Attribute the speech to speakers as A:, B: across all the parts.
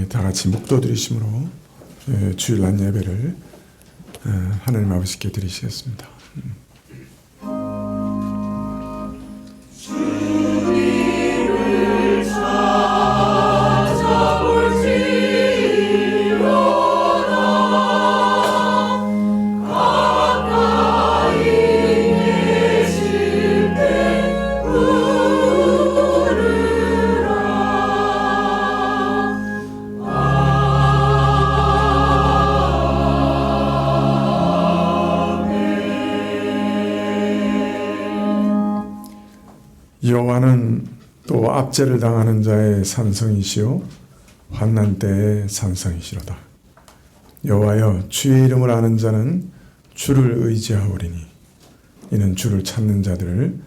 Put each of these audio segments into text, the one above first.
A: 다 같이 묵도드리심으로 주일날 예배를 하나님 아버지께 드리시겠습니다. 여호와는 또 압제를 당하는 자의 산성이시요 환난 때의 산성이시로다. 여호와여, 주의 이름을 아는 자는 주를 의지하오리니 이는 주를 찾는 자들을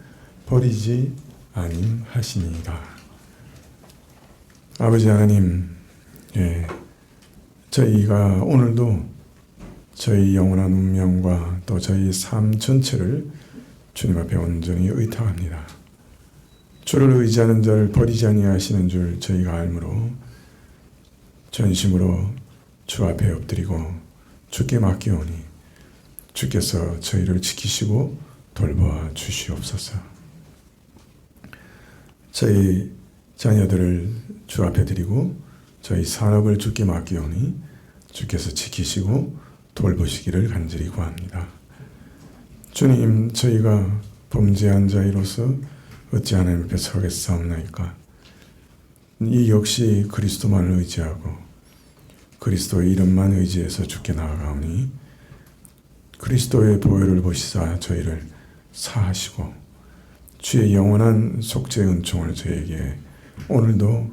A: 버리지 아니하시니이다. 아버지 하나님, 저희가 오늘도 저희 영원한 운명과 또 저희 삶 전체를 주님 앞에 온전히 의탁합니다. 주를 의지하는 자를 버리지 아니하시는 줄 저희가 알므로 전심으로 주 앞에 엎드리고 주께 맡기오니 주께서 저희를 지키시고 돌보아 주시옵소서. 저희 자녀들을 주 앞에 드리고 저희 산업을 주께 맡기오니 주께서 지키시고 돌보시기를 간절히 구합니다. 주님, 저희가 범죄한 자이로서 어찌 하나님 앞에 서겠사옵나이까. 이 역시 그리스도만을 의지하고 그리스도의 이름만 의지해서 주께 나아가오니 그리스도의 보혈을 보시사 저희를 사하시고 주의 영원한 속죄의 은총을 저에게 오늘도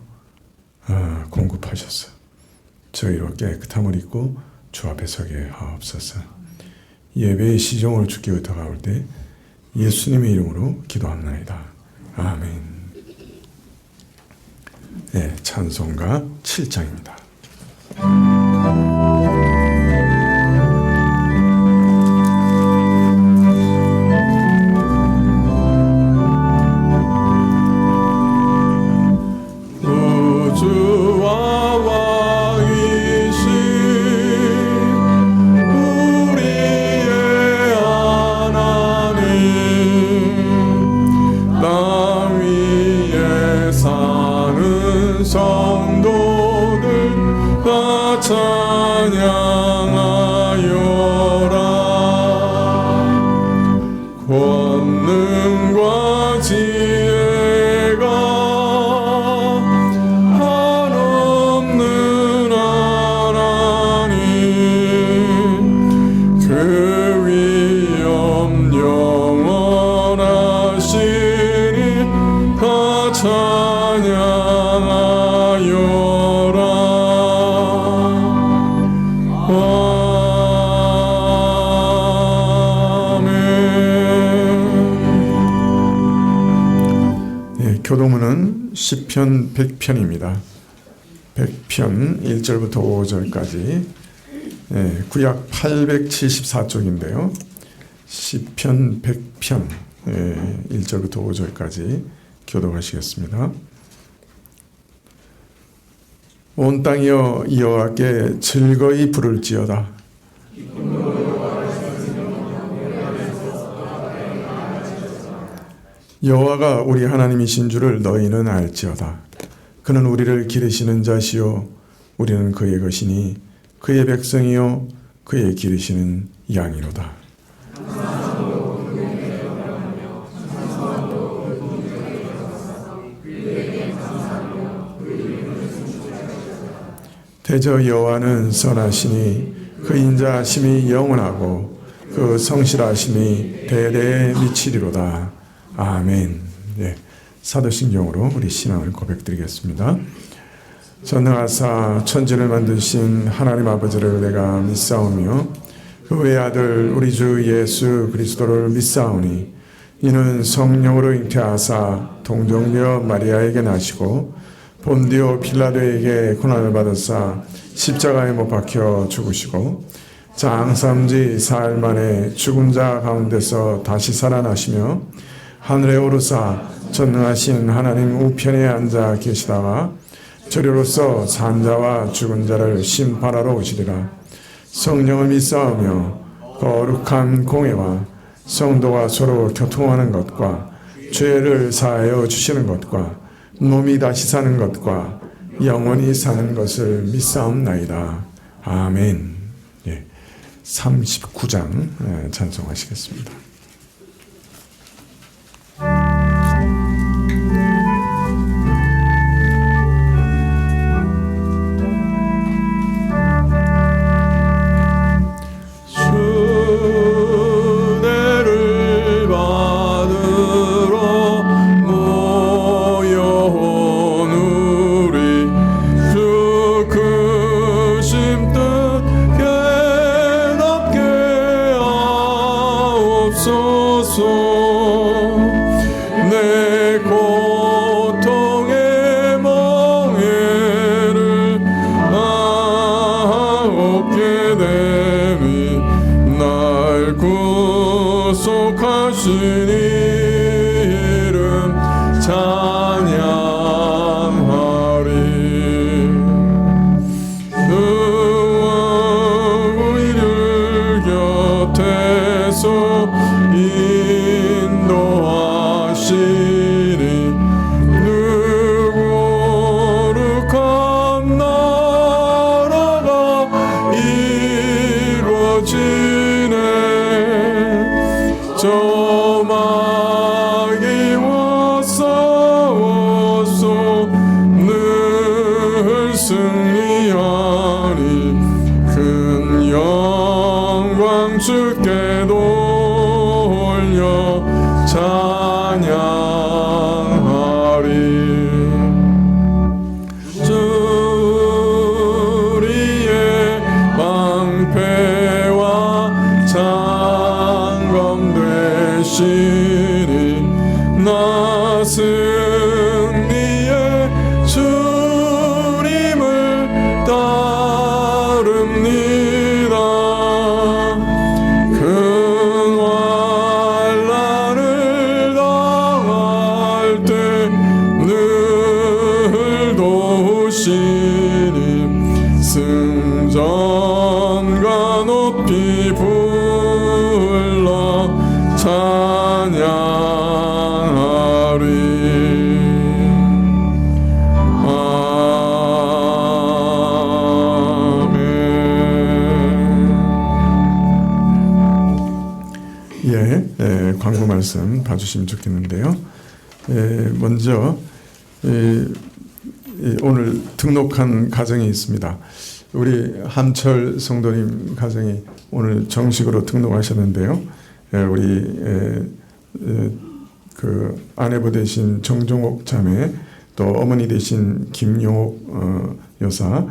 A: 공급하셔서 저희로 깨끗함을 입고 주 앞에 서게 하옵소서. 예배의 시종을 주께 의탁하올 때 예수님의 이름으로 기도합나이다. 아멘. 찬송가 7장입니다. 교도문은 시편 100편입니다. 100편 1절부터 5절까지 구약 874쪽인데요. 시편 100편 1절부터 5절까지 교독하시겠습니다. 온 땅이여 여호와께 즐거이 부를지어다. 여호와가 우리 하나님이신 줄을 너희는 알지어다. 그는 우리를 기르시는 자시요 우리는 그의 것이니 그의 백성이요 그의 기르시는 양이로다. 대저 여호와는 선하시니 그 인자하심이 영원하고 그 성실하심이 대대에 미치리로다. 아멘. 사도신경으로 우리 신앙을 고백드리겠습니다. 전능하사 천지를 만드신 하나님 아버지를 내가 믿사오며 그 외아들 우리 주 예수 그리스도를 믿사오니 이는 성령으로 잉태하사 동정녀 마리아에게 나시고 본디오 필라도에게 고난을 받으사 십자가에 못 박혀 죽으시고 장삼지 사흘 만에 죽은 자 가운데서 다시 살아나시며 하늘에 오르사 전능하신 하나님 우편에 앉아 계시다가 저리로서 산 자와 죽은 자를 심판하러 오시리라. 성령을 믿사오며 거룩한 공회와 성도가 서로 교통하는 것과 죄를 사하여 주시는 것과 몸이 다시 사는 것과 영원히 사는 것을 믿사옵나이다. 아멘. 39장 찬송하시겠습니다.
B: 내 고통의 멍에를 없게 됨이 날 구속하신 이름 찬양하리. 우리를 곁에서 인도하시니 거룩한 나라가 이루어지네. 저막이 싸워서 늘 승리하니 큰 영광 주께 돌려 찬양하리. 주 우리의 방패와 장검 되시니 나 승리의 주님을 따릅니다. 승전과 높이 불러 찬양하리. 아멘.
A: 광고 말씀 봐주시면 좋겠는데요. 먼저 오늘 등록한 가정이 있습니다. 우리 함철 성도님 가정이 오늘 정식으로 등록하셨는데요. 우리 그 아내부 되신 정종옥 자매, 또 어머니 되신 김용옥 여사,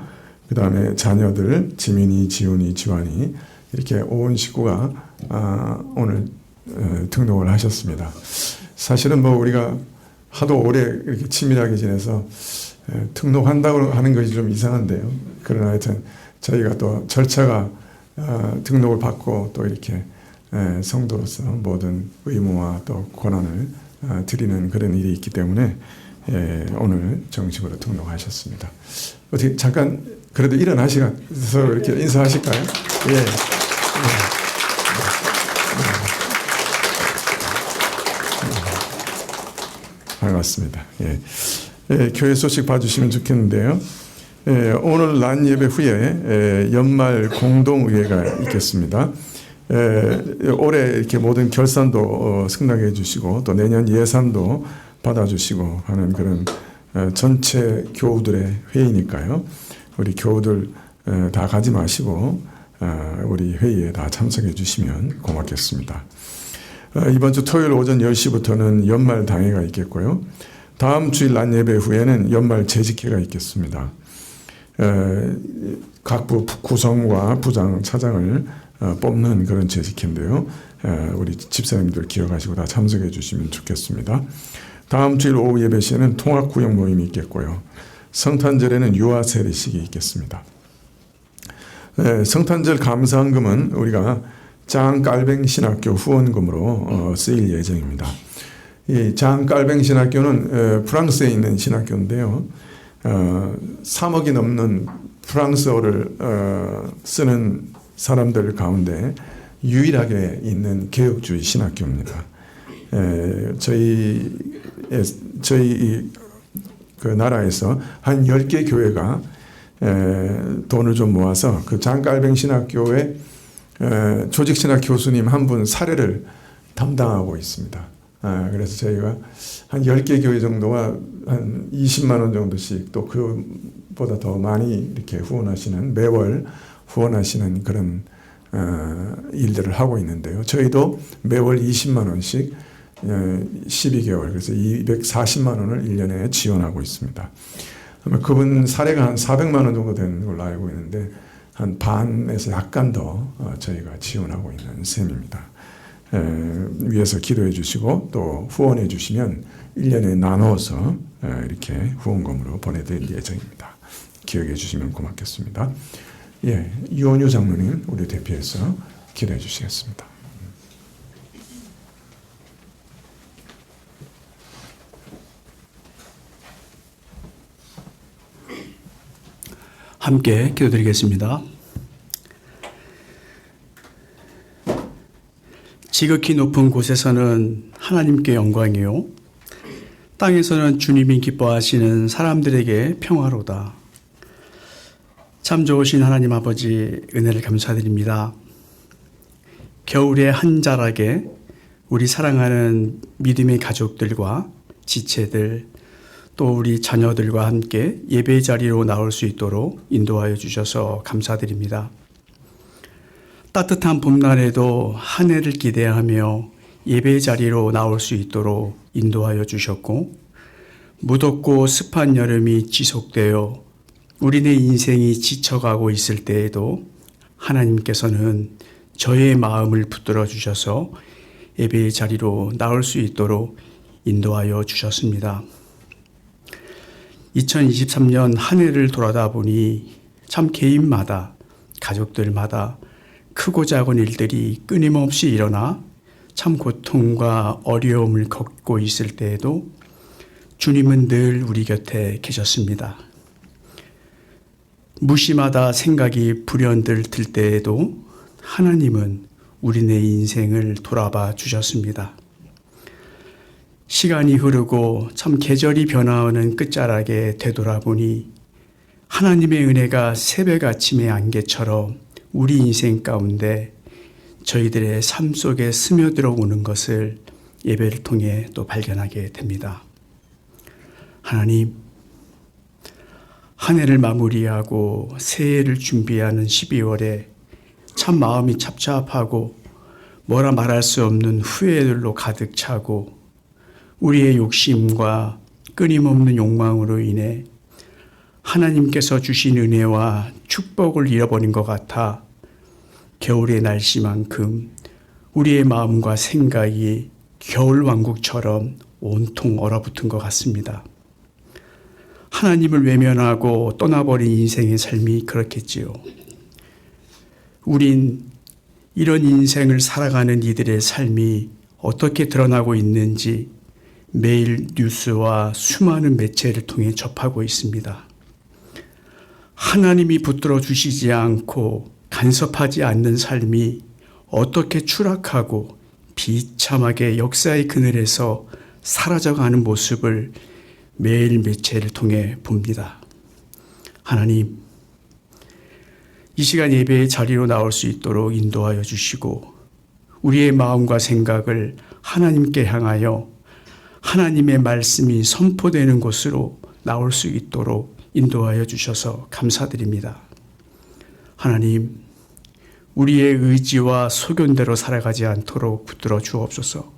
A: 그 다음에 자녀들 지민이, 지훈이, 지환이 이렇게 온 식구가 오늘 등록을 하셨습니다. 사실은 뭐 우리가 하도 오래 이렇게 친밀하게 지내서 등록한다고 하는 것이 좀 이상한데요. 그러나 하여튼 저희가 또 절차가 등록을 받고 또 이렇게 성도로서 모든 의무와 또 권한을 드리는 그런 일이 있기 때문에 오늘 정식으로 등록하셨습니다. 어떻게 잠깐 그래도 일어나셔서 이렇게 인사하실까요? 반갑습니다. 교회 소식 봐주시면 좋겠는데요. 오늘 낮 예배 후에 연말 공동의회가 있겠습니다. 올해 이렇게 모든 결산도 승낙해 주시고 또 내년 예산도 받아주시고 하는 그런 전체 교우들의 회의니까요. 우리 교우들 다 가지 마시고 우리 회의에 다 참석해 주시면 고맙겠습니다. 이번 주 토요일 오전 10시부터는 연말 당회가 있겠고요. 다음 주일 낮 예배 후에는 연말 재직회가 있겠습니다. 각 부 구성과 부장, 차장을 뽑는 그런 재직회인데요. 우리 집사님들 기억하시고 다 참석해 주시면 좋겠습니다. 다음 주일 오후 예배 시에는 통합구역 모임이 있겠고요. 성탄절에는 유아 세례식이 있겠습니다. 성탄절 감사헌금은 우리가 장깔뱅 신학교 후원금으로 쓰일 예정입니다. 이 장깔뱅 신학교는 프랑스에 있는 신학교인데요. 3억이 넘는 프랑스어를 쓰는 사람들 가운데 유일하게 있는 개혁주의 신학교입니다. 저희 그 나라에서 한 10개 교회가 돈을 좀 모아서 그 장깔뱅 신학교의 조직신학 교수님 한 분 사례를 담당하고 있습니다. 그래서 저희가 한 10개 교회 정도가 한 20만 원 정도씩 또 그보다 더 많이 이렇게 후원하시는, 매월 후원하시는 그런 일들을 하고 있는데요. 저희도 매월 20만 원씩 12개월, 그래서 240만 원을 1년에 지원하고 있습니다. 그분 사례가 한 400만 원 정도 되는 걸로 알고 있는데 한 반에서 약간 더 저희가 지원하고 있는 셈입니다. 위해서 기도해 주시고 또 후원해 주시면 1년에 나누어서 이렇게 후원금으로 보내드릴 예정입니다. 기억해 주시면 고맙겠습니다. 예, 유원유 장로님 우리 대표해서 기도해 주시겠습니다.
C: 함께 기도드리겠습니다. 지극히 높은 곳에서는 하나님께 영광이요, 땅에서는 주님이 기뻐하시는 사람들에게 평화로다. 참 좋으신 하나님 아버지, 은혜를 감사드립니다. 겨울의 한 자락에 우리 사랑하는 믿음의 가족들과 지체들, 또 우리 자녀들과 함께 예배 자리로 나올 수 있도록 인도하여 주셔서 감사드립니다. 따뜻한 봄날에도 한 해를 기대하며 예배 자리로 나올 수 있도록 인도하여 주셨고, 무덥고 습한 여름이 지속되어 우리네 인생이 지쳐가고 있을 때에도 하나님께서는 저의 마음을 붙들어 주셔서 예배의 자리로 나올 수 있도록 인도하여 주셨습니다. 2023년 한 해를 돌아다 보니 참 개인마다, 가족들마다 크고 작은 일들이 끊임없이 일어나 참 고통과 어려움을 겪고 있을 때에도 주님은 늘 우리 곁에 계셨습니다. 무시마다 생각이 불현들 들 때에도 하나님은 우리네 인생을 돌아봐 주셨습니다. 시간이 흐르고 참 계절이 변화하는 끝자락에 되돌아보니 하나님의 은혜가 새벽 아침의 안개처럼 우리 인생 가운데 저희들의 삶 속에 스며들어 오는 것을 예배를 통해 또 발견하게 됩니다. 하나님, 한 해를 마무리하고 새해를 준비하는 12월에 참 마음이 찹찹하고 뭐라 말할 수 없는 후회들로 가득 차고 우리의 욕심과 끊임없는 욕망으로 인해 하나님께서 주신 은혜와 축복을 잃어버린 것 같아 겨울의 날씨만큼 우리의 마음과 생각이 겨울왕국처럼 온통 얼어붙은 것 같습니다. 하나님을 외면하고 떠나버린 인생의 삶이 그렇겠지요. 우린 이런 인생을 살아가는 이들의 삶이 어떻게 드러나고 있는지 매일 뉴스와 수많은 매체를 통해 접하고 있습니다. 하나님이 붙들어 주시지 않고 간섭하지 않는 삶이 어떻게 추락하고 비참하게 역사의 그늘에서 사라져가는 모습을 매일 매체를 통해 봅니다. 하나님, 이 시간 예배의 자리로 나올 수 있도록 인도하여 주시고 우리의 마음과 생각을 하나님께 향하여 하나님의 말씀이 선포되는 곳으로 나올 수 있도록 인도하여 주셔서 감사드립니다. 하나님, 우리의 의지와 소견대로 살아가지 않도록 붙들어 주옵소서.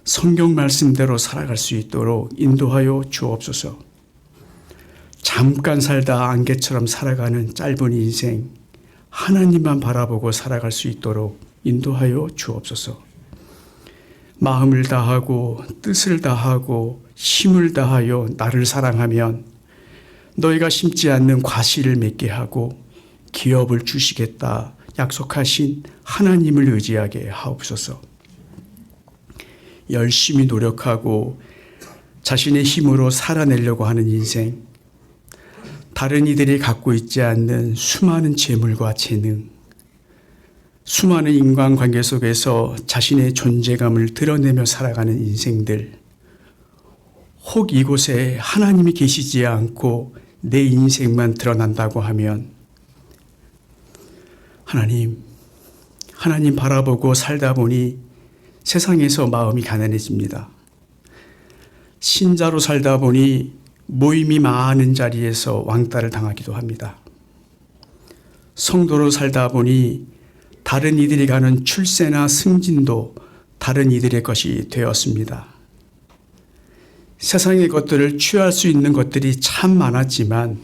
C: 성경 말씀대로 살아갈 수 있도록 인도하여 주옵소서. 잠깐 살다 안개처럼 살아가는 짧은 인생, 하나님만 바라보고 살아갈 수 있도록 인도하여 주옵소서. 마음을 다하고 뜻을 다하고 힘을 다하여 나를 사랑하면 너희가 심지 않는 과실을 맺게 하고 기업을 주시겠다 약속하신 하나님을 의지하게 하옵소서. 열심히 노력하고 자신의 힘으로 살아내려고 하는 인생, 다른 이들이 갖고 있지 않는 수많은 재물과 재능, 수많은 인간관계 속에서 자신의 존재감을 드러내며 살아가는 인생들, 혹 이곳에 하나님이 계시지 않고 내 인생만 드러난다고 하면 하나님 바라보고 살다 보니 세상에서 마음이 가난해집니다. 신자로 살다 보니 모임이 많은 자리에서 왕따를 당하기도 합니다. 성도로 살다 보니 다른 이들이 가는 출세나 승진도 다른 이들의 것이 되었습니다. 세상의 것들을 취할 수 있는 것들이 참 많았지만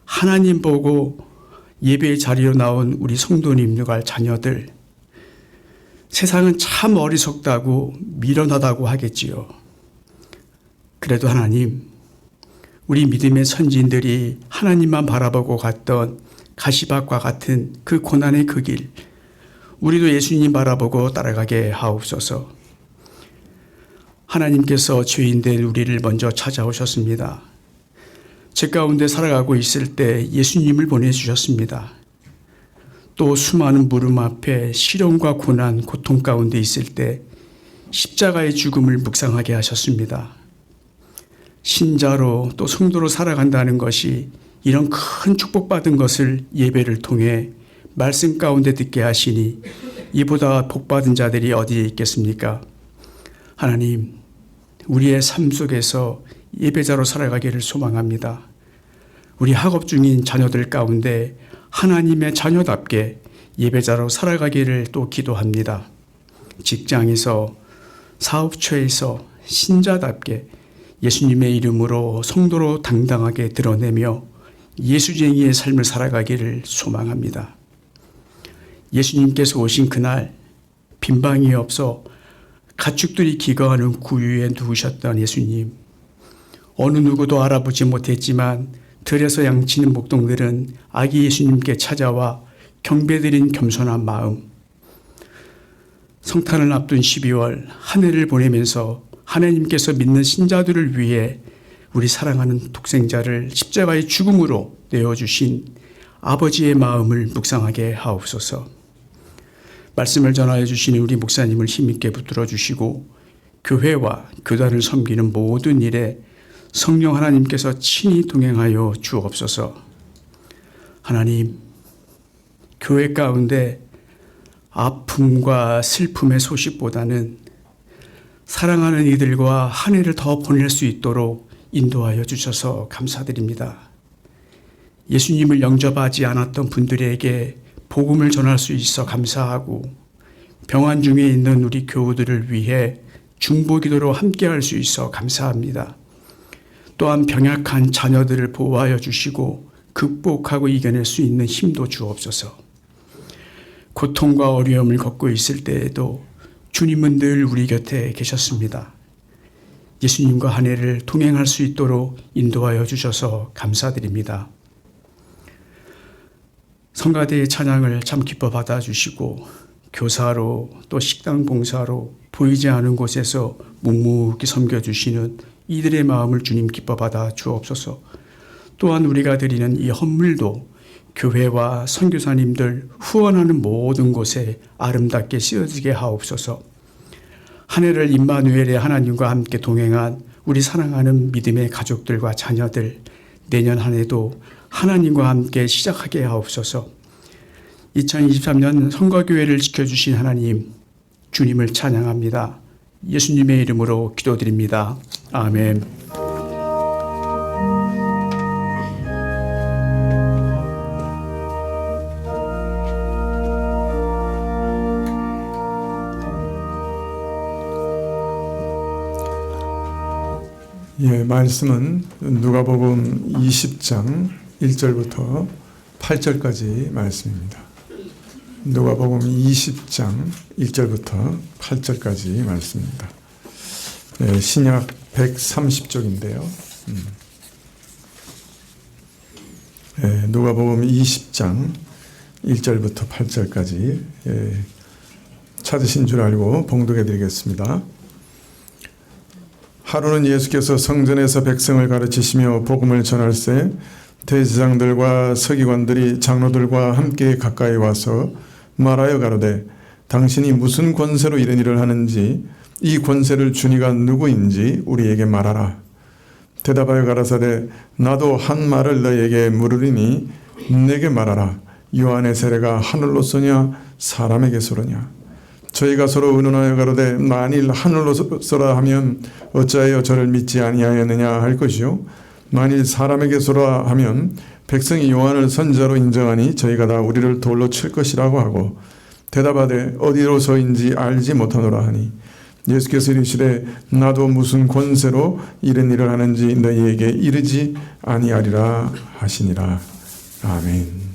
C: 하나님 보고 예배의 자리로 나온 우리 성도님들 자녀들, 세상은 참 어리석다고 미련하다고 하겠지요. 그래도 하나님, 우리 믿음의 선진들이 하나님만 바라보고 갔던 가시밭과 같은 그 고난의 그 길, 우리도 예수님 바라보고 따라가게 하옵소서. 하나님께서 죄인된 우리를 먼저 찾아오셨습니다. 죄 가운데 살아가고 있을 때 예수님을 보내주셨습니다. 또 수많은 물음 앞에 시련과 고난, 고통 가운데 있을 때 십자가의 죽음을 묵상하게 하셨습니다. 신자로 또 성도로 살아간다는 것이 이런 큰 축복받은 것을 예배를 통해 말씀 가운데 듣게 하시니 이보다 복받은 자들이 어디에 있겠습니까? 하나님, 우리의 삶 속에서 예배자로 살아가기를 소망합니다. 우리 학업 중인 자녀들 가운데 하나님의 자녀답게 예배자로 살아가기를 또 기도합니다. 직장에서, 사업처에서 신자답게 예수님의 이름으로 성도로 당당하게 드러내며 예수쟁이의 삶을 살아가기를 소망합니다. 예수님께서 오신 그날 빈방이 없어 가축들이 기거하는 구유에 누우셨던 예수님, 어느 누구도 알아보지 못했지만 들에서 양치는 목동들은 아기 예수님께 찾아와 경배드린 겸손한 마음, 성탄을 앞둔 12월 한 해를 보내면서 하나님께서 믿는 신자들을 위해 우리 사랑하는 독생자를 십자가의 죽음으로 내어주신 아버지의 마음을 묵상하게 하옵소서. 말씀을 전하여 주시는 우리 목사님을 힘있게 붙들어 주시고 교회와 교단을 섬기는 모든 일에 성령 하나님께서 친히 동행하여 주옵소서. 하나님, 교회 가운데 아픔과 슬픔의 소식보다는 사랑하는 이들과 한 해를 더 보낼 수 있도록 인도하여 주셔서 감사드립니다. 예수님을 영접하지 않았던 분들에게 복음을 전할 수 있어 감사하고, 병환 중에 있는 우리 교우들을 위해 중보기도로 함께할 수 있어 감사합니다. 또한 병약한 자녀들을 보호하여 주시고 극복하고 이겨낼 수 있는 힘도 주옵소서. 고통과 어려움을 겪고 있을 때에도 주님은 늘 우리 곁에 계셨습니다. 예수님과 한 해를 동행할 수 있도록 인도하여 주셔서 감사드립니다. 성가대의 찬양을 참 기뻐 받아주시고 교사로 또 식당 봉사로 보이지 않은 곳에서 묵묵히 섬겨주시는 이들의 마음을 주님 기뻐 받아 주옵소서. 또한 우리가 드리는 이 헌물도 교회와 선교사님들 후원하는 모든 곳에 아름답게 쓰여지게 하옵소서. 한 해를 임마누엘의 하나님과 함께 동행한 우리 사랑하는 믿음의 가족들과 자녀들, 내년 한 해도 하나님과 함께 시작하게 하옵소서. 2023년 선거교회를 지켜주신 하나님, 주님을 찬양합니다. 예수님의 이름으로 기도드립니다. 아멘.
A: 예, 말씀은 누가복음 20장 1절부터 8절까지 말씀입니다. 누가복음 20장 1절부터 8절까지 말씀입니다. 예, 신약 130쪽인데요. 예, 누가복음 20장 1절부터 8절까지 찾으신 줄 알고 봉독해 드리겠습니다. 하루는 예수께서 성전에서 백성을 가르치시며 복음을 전할새 대제사장들과 서기관들이 장로들과 함께 가까이 와서 말하여 가로되 당신이 무슨 권세로 이런 일을 하는지 이 권세를 주니가 누구인지 우리에게 말하라. 대답하여 가라사대 나도 한 말을 너에게 물으리니 내게 말하라. 요한의 세례가 하늘로서냐 사람에게서로냐. 저희가 서로 의논하여 가로되 만일 하늘로서라 하면 어찌하여 저를 믿지 아니하였느냐 할 것이요 만일 사람에게서라 하면 백성이 요한을 선지자로 인정하니 저희가 다 우리를 돌로 칠 것이라고 하고 대답하되 어디로서인지 알지 못하노라 하니 예수께서 이르시되 나도 무슨 권세로 이런 일을 하는지 너희에게 이르지 아니하리라 하시니라. 아멘.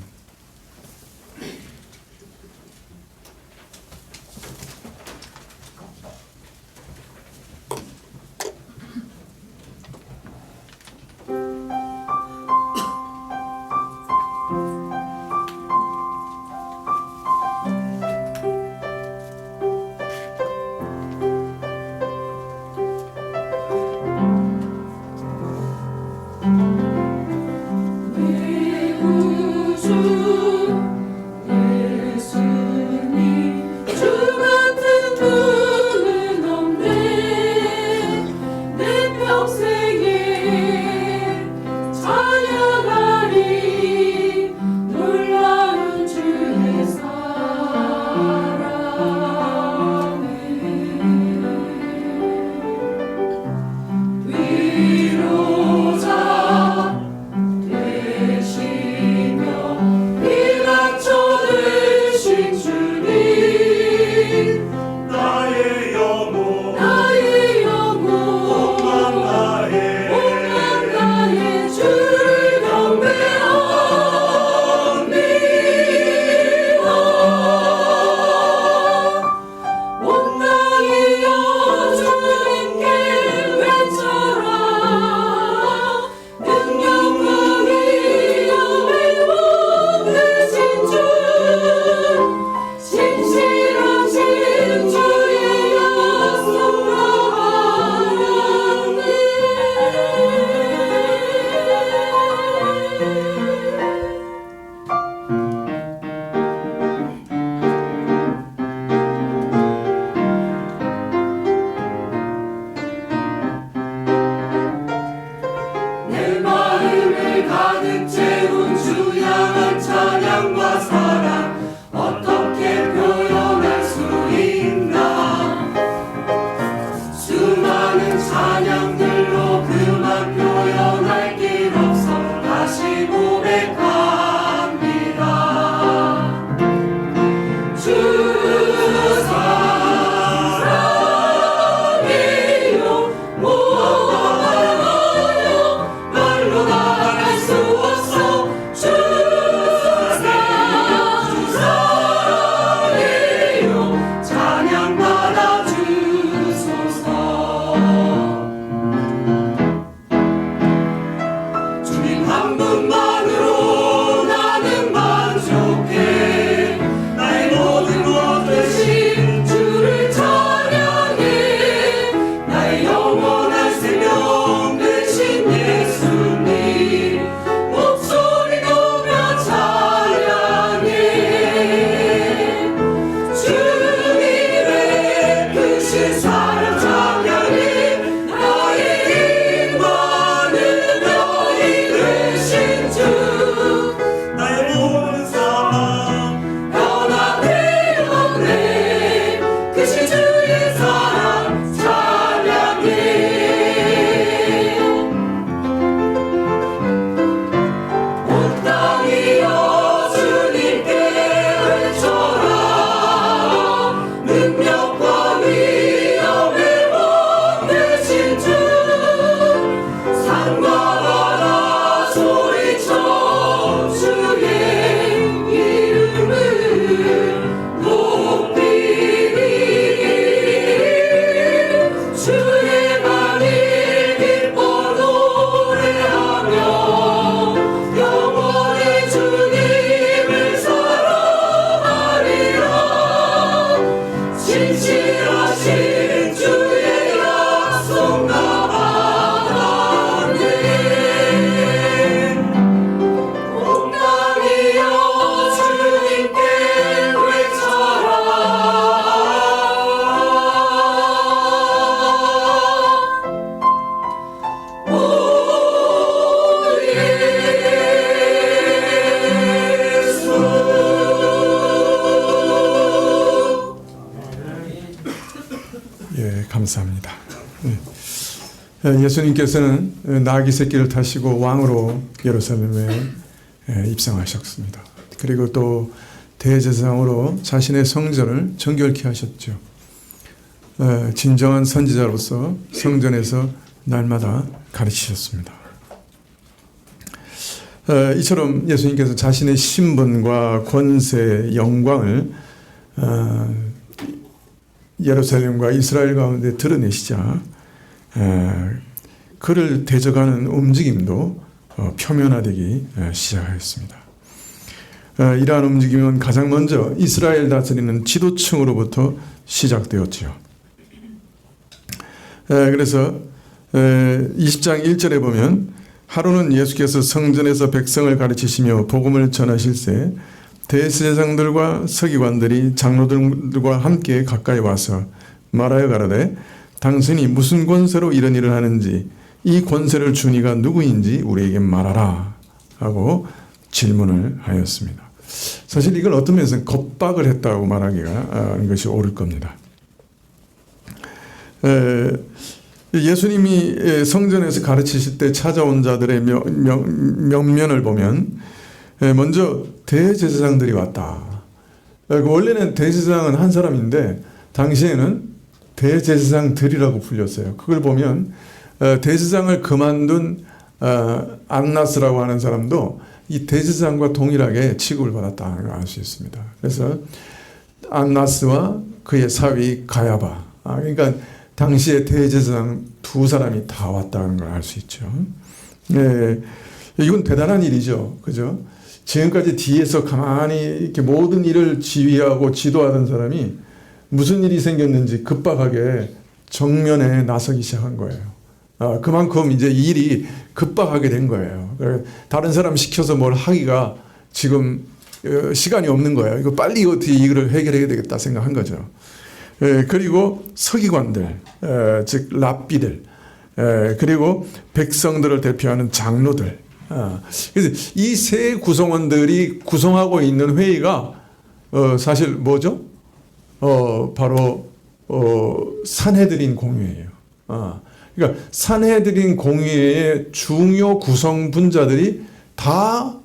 A: 예수님께서는 나귀 새끼를 타시고 왕으로 예루살렘에 입성하셨습니다. 그리고 또 대제사장으로 자신의 성전을 정결케 하셨죠. 진정한 선지자로서 성전에서 날마다 가르치셨습니다. 이처럼 예수님께서 자신의 신분과 권세, 영광을 예루살렘과 이스라엘 가운데 드러내시자 그를 대적하는 움직임도 표면화되기 시작하였습니다. 이러한 움직임은 가장 먼저 이스라엘 다스리는 지도층으로부터 시작되었지요. 그래서 20장 1절에 보면 하루는 예수께서 성전에서 백성을 가르치시며 복음을 전하실새 대제사장들과 서기관들이 장로들과 함께 가까이 와서 말하여 가라되 당신이 무슨 권세로 이런 일을 하는지 이 권세를 준 이가 누구인지 우리에게 말하라 하고 질문을 하였습니다. 사실 이걸 어떤 면에서는 겁박을 했다고 말하기가 하는 것이 옳을 겁니다. 예수님이 성전에서 가르치실 때 찾아온 자들의 면면을 보면 먼저 대제사장들이 왔다. 원래는 대제사장은 한 사람인데 당시에는 대제사장들이라고 불렸어요. 그걸 보면 대제사장을 그만둔 안나스라고 하는 사람도 이 대제사장과 동일하게 취급을 받았다는 걸 알 수 있습니다. 그래서 안나스와 그의 사위 가야바, 그러니까 당시에 대제사장 두 사람이 다 왔다는 걸 알 수 있죠. 이건 대단한 일이죠, 그죠? 지금까지 뒤에서 가만히 이렇게 모든 일을 지휘하고 지도하던 사람이 무슨 일이 생겼는지 급박하게 정면에 나서기 시작한 거예요. 그만큼 이제 일이 급박하게 된 거예요. 다른 사람 시켜서 뭘 하기가 지금 시간이 없는 거예요. 이거 빨리 어떻게 이걸 해결해야 되겠다 생각한 거죠. 그리고 서기관들, 즉 랍비들, 그리고 백성들을 대표하는 장로들. 그래서 이 세 구성원들이 구성하고 있는 회의가 사실 뭐죠? 바로 산헤드린 공회예요. 그러니까 산헤드린 공회의 중요 구성 분자들이 다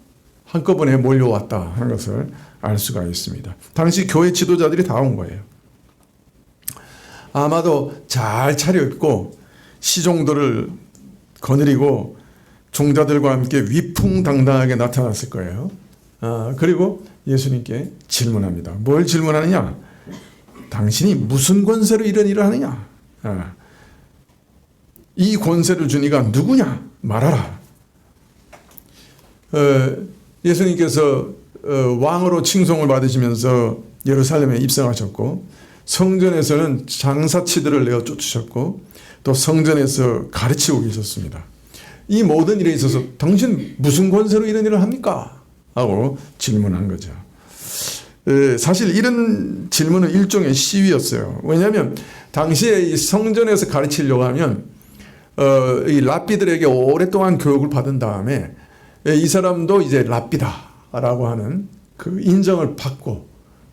A: 한꺼번에 몰려왔다 하는 것을 알 수가 있습니다. 당시 교회 지도자들이 다 온 거예요. 아마도 잘 차려입고 시종들을 거느리고 종자들과 함께 위풍당당하게 나타났을 거예요. 그리고 예수님께 질문합니다. 뭘 질문하느냐? 당신이 무슨 권세로 이런 일을 하느냐? 이 권세를 준 이가 누구냐? 말하라. 예수님께서 왕으로 칭송을 받으시면서 예루살렘에 입성하셨고 성전에서는 장사치들을 내어 쫓으셨고 또 성전에서 가르치고 계셨습니다. 이 모든 일에 있어서 당신 무슨 권세로 이런 일을 합니까? 하고 질문한 거죠. 사실 이런 질문은 일종의 시위였어요. 왜냐하면 당시에 이 성전에서 가르치려고 하면 이 랍비들에게 오랫동안 교육을 받은 다음에 이 사람도 이제 랍비다라고 하는 그 인정을 받고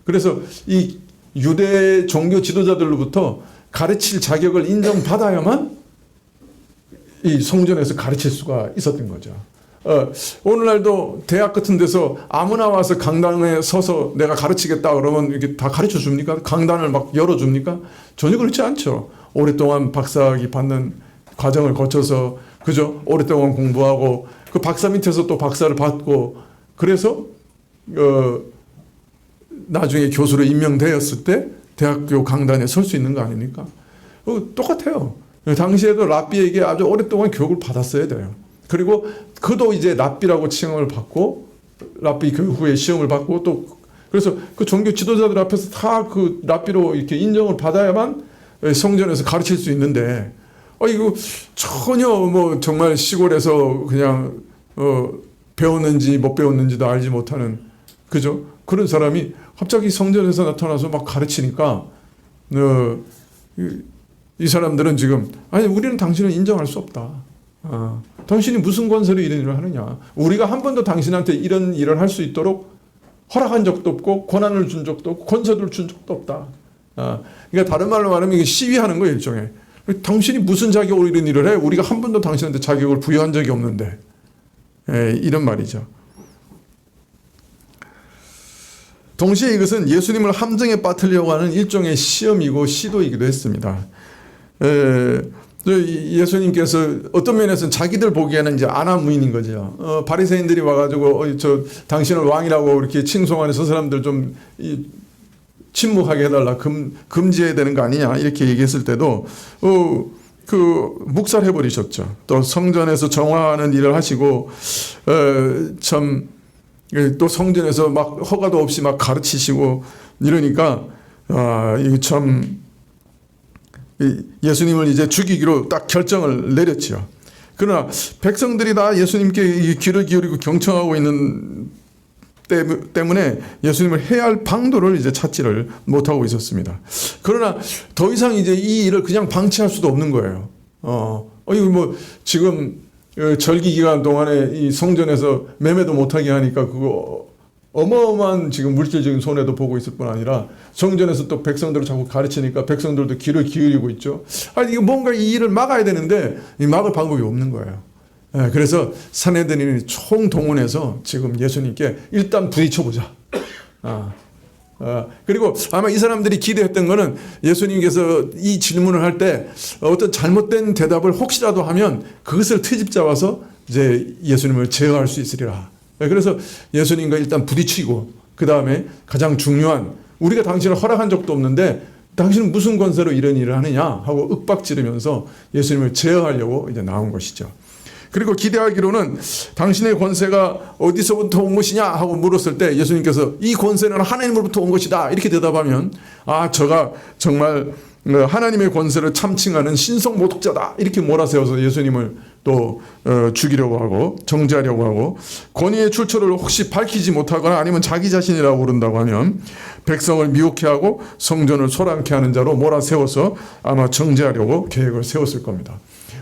A: 그래서 이 유대 종교 지도자들로부터 가르칠 자격을 인정받아야만 이 성전에서 가르칠 수가 있었던 거죠. 오늘날도 대학 같은 데서 아무나 와서 강당에 서서 내가 가르치겠다 그러면 이렇게 다 가르쳐 줍니까? 강단을 막 열어 줍니까? 전혀 그렇지 않죠. 오랫동안 박사학위 받는 과정을 거쳐서 그죠? 오랫동안 공부하고 그 박사 밑에서 또 박사를 받고 그래서 나중에 교수로 임명되었을 때 대학교 강단에 설 수 있는 거 아닙니까? 똑같아요. 당시에도 랍비에게 아주 오랫동안 교육을 받았어야 돼요. 그리고 그도 이제 랍비라고 칭함을 받고 랍비 교육 후에 시험을 받고 또 그래서 그 종교 지도자들 앞에서 다 그 랍비로 이렇게 인정을 받아야만 성전에서 가르칠 수 있는데 이거 전혀 뭐 정말 시골에서 그냥 배웠는지 못 배웠는지도 알지 못하는 그죠? 그런 사람이 갑자기 성전에서 나타나서 막 가르치니까 이 사람들은 지금 아니 우리는 당신을 인정할 수 없다. 당신이 무슨 권세로 이런 일을 하느냐? 우리가 한 번도 당신한테 이런 일을 할 수 있도록 허락한 적도 없고 권한을 준 적도 없고 권세를 준 적도 없다. 그러니까 다른 말로 말하면 이게 시위하는 거예요, 일종의. 당신이 무슨 자격으로 이런 일을 해? 우리가 한 번도 당신한테 자격을 부여한 적이 없는데. 이런 말이죠. 동시에 이것은 예수님을 함정에 빠뜨리려고 하는 일종의 시험이고 시도이기도 했습니다. 예수님께서 어떤 면에서는 자기들 보기에는 이제 아나무인인 거죠. 바리새인들이 와가지고 저 당신을 왕이라고 이렇게 칭송하는 저 사람들 좀 침묵하게 해달라, 금지해야 되는 거 아니냐 이렇게 얘기했을 때도 묵살해 버리셨죠. 또 성전에서 정화하는 일을 하시고 참 또 성전에서 막 허가도 없이 막 가르치시고 이러니까 이게 참 예수님을 이제 죽이기로 딱 결정을 내렸죠. 그러나 백성들이 다 예수님께 귀를 기울이고 경청하고 있는 때문에 예수님을 해야 할 방도를 이제 찾지를 못하고 있었습니다. 그러나 더 이상 이제 이 일을 그냥 방치할 수도 없는 거예요. 이거 뭐 지금 절기 기간 동안에 이 성전에서 매매도 못하게 하니까 그거 어마어마한 지금 물질적인 손해도 보고 있을 뿐 아니라 성전에서 또 백성들을 자꾸 가르치니까 백성들도 귀를 기울이고 있죠. 이거 뭔가 이 일을 막아야 되는데 이 막을 방법이 없는 거예요. 그래서 산헤드린이 총동원해서 지금 예수님께 일단 부딪혀보자. 그리고 아마 이 사람들이 기대했던 거는 예수님께서 이 질문을 할 때 어떤 잘못된 대답을 혹시라도 하면 그것을 트집 잡아서 이제 예수님을 제어할 수 있으리라. 그래서 예수님과 일단 부딪히고 그 다음에 가장 중요한 우리가 당신을 허락한 적도 없는데 당신은 무슨 권세로 이런 일을 하느냐 하고 윽박지르면서 예수님을 제어하려고 이제 나온 것이죠. 그리고 기대하기로는 당신의 권세가 어디서부터 온 것이냐 하고 물었을 때 예수님께서 이 권세는 하나님으로부터 온 것이다 이렇게 대답하면 저가 정말 하나님의 권세를 참칭하는 신성 모독자다 이렇게 몰아세워서 예수님을 또 죽이려고 하고 정죄하려고 하고 권위의 출처를 혹시 밝히지 못하거나 아니면 자기 자신이라고 그런다고 하면 백성을 미혹해 하고 성전을 소란케 하는 자로 몰아세워서 아마 정죄하려고 계획을 세웠을 겁니다.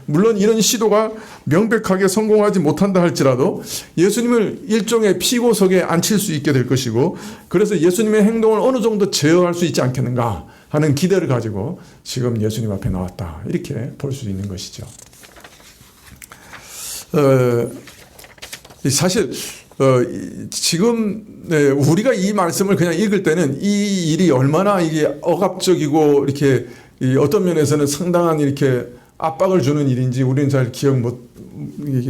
A: 물론 이런 시도가 명백하게 성공하지 못한다 할지라도 예수님을 일종의 피고석에 앉힐 수 있게 될 것이고 그래서 예수님의 행동을 어느 정도 제어할 수 있지 않겠는가 하는 기대를 가지고 지금 예수님 앞에 나왔다 이렇게 볼 수 있는 것이죠. 사실 지금 우리가 이 말씀을 그냥 읽을 때는 이 일이 얼마나 이게 억압적이고 이렇게 어떤 면에서는 상당한 이렇게 압박을 주는 일인지 우리는 잘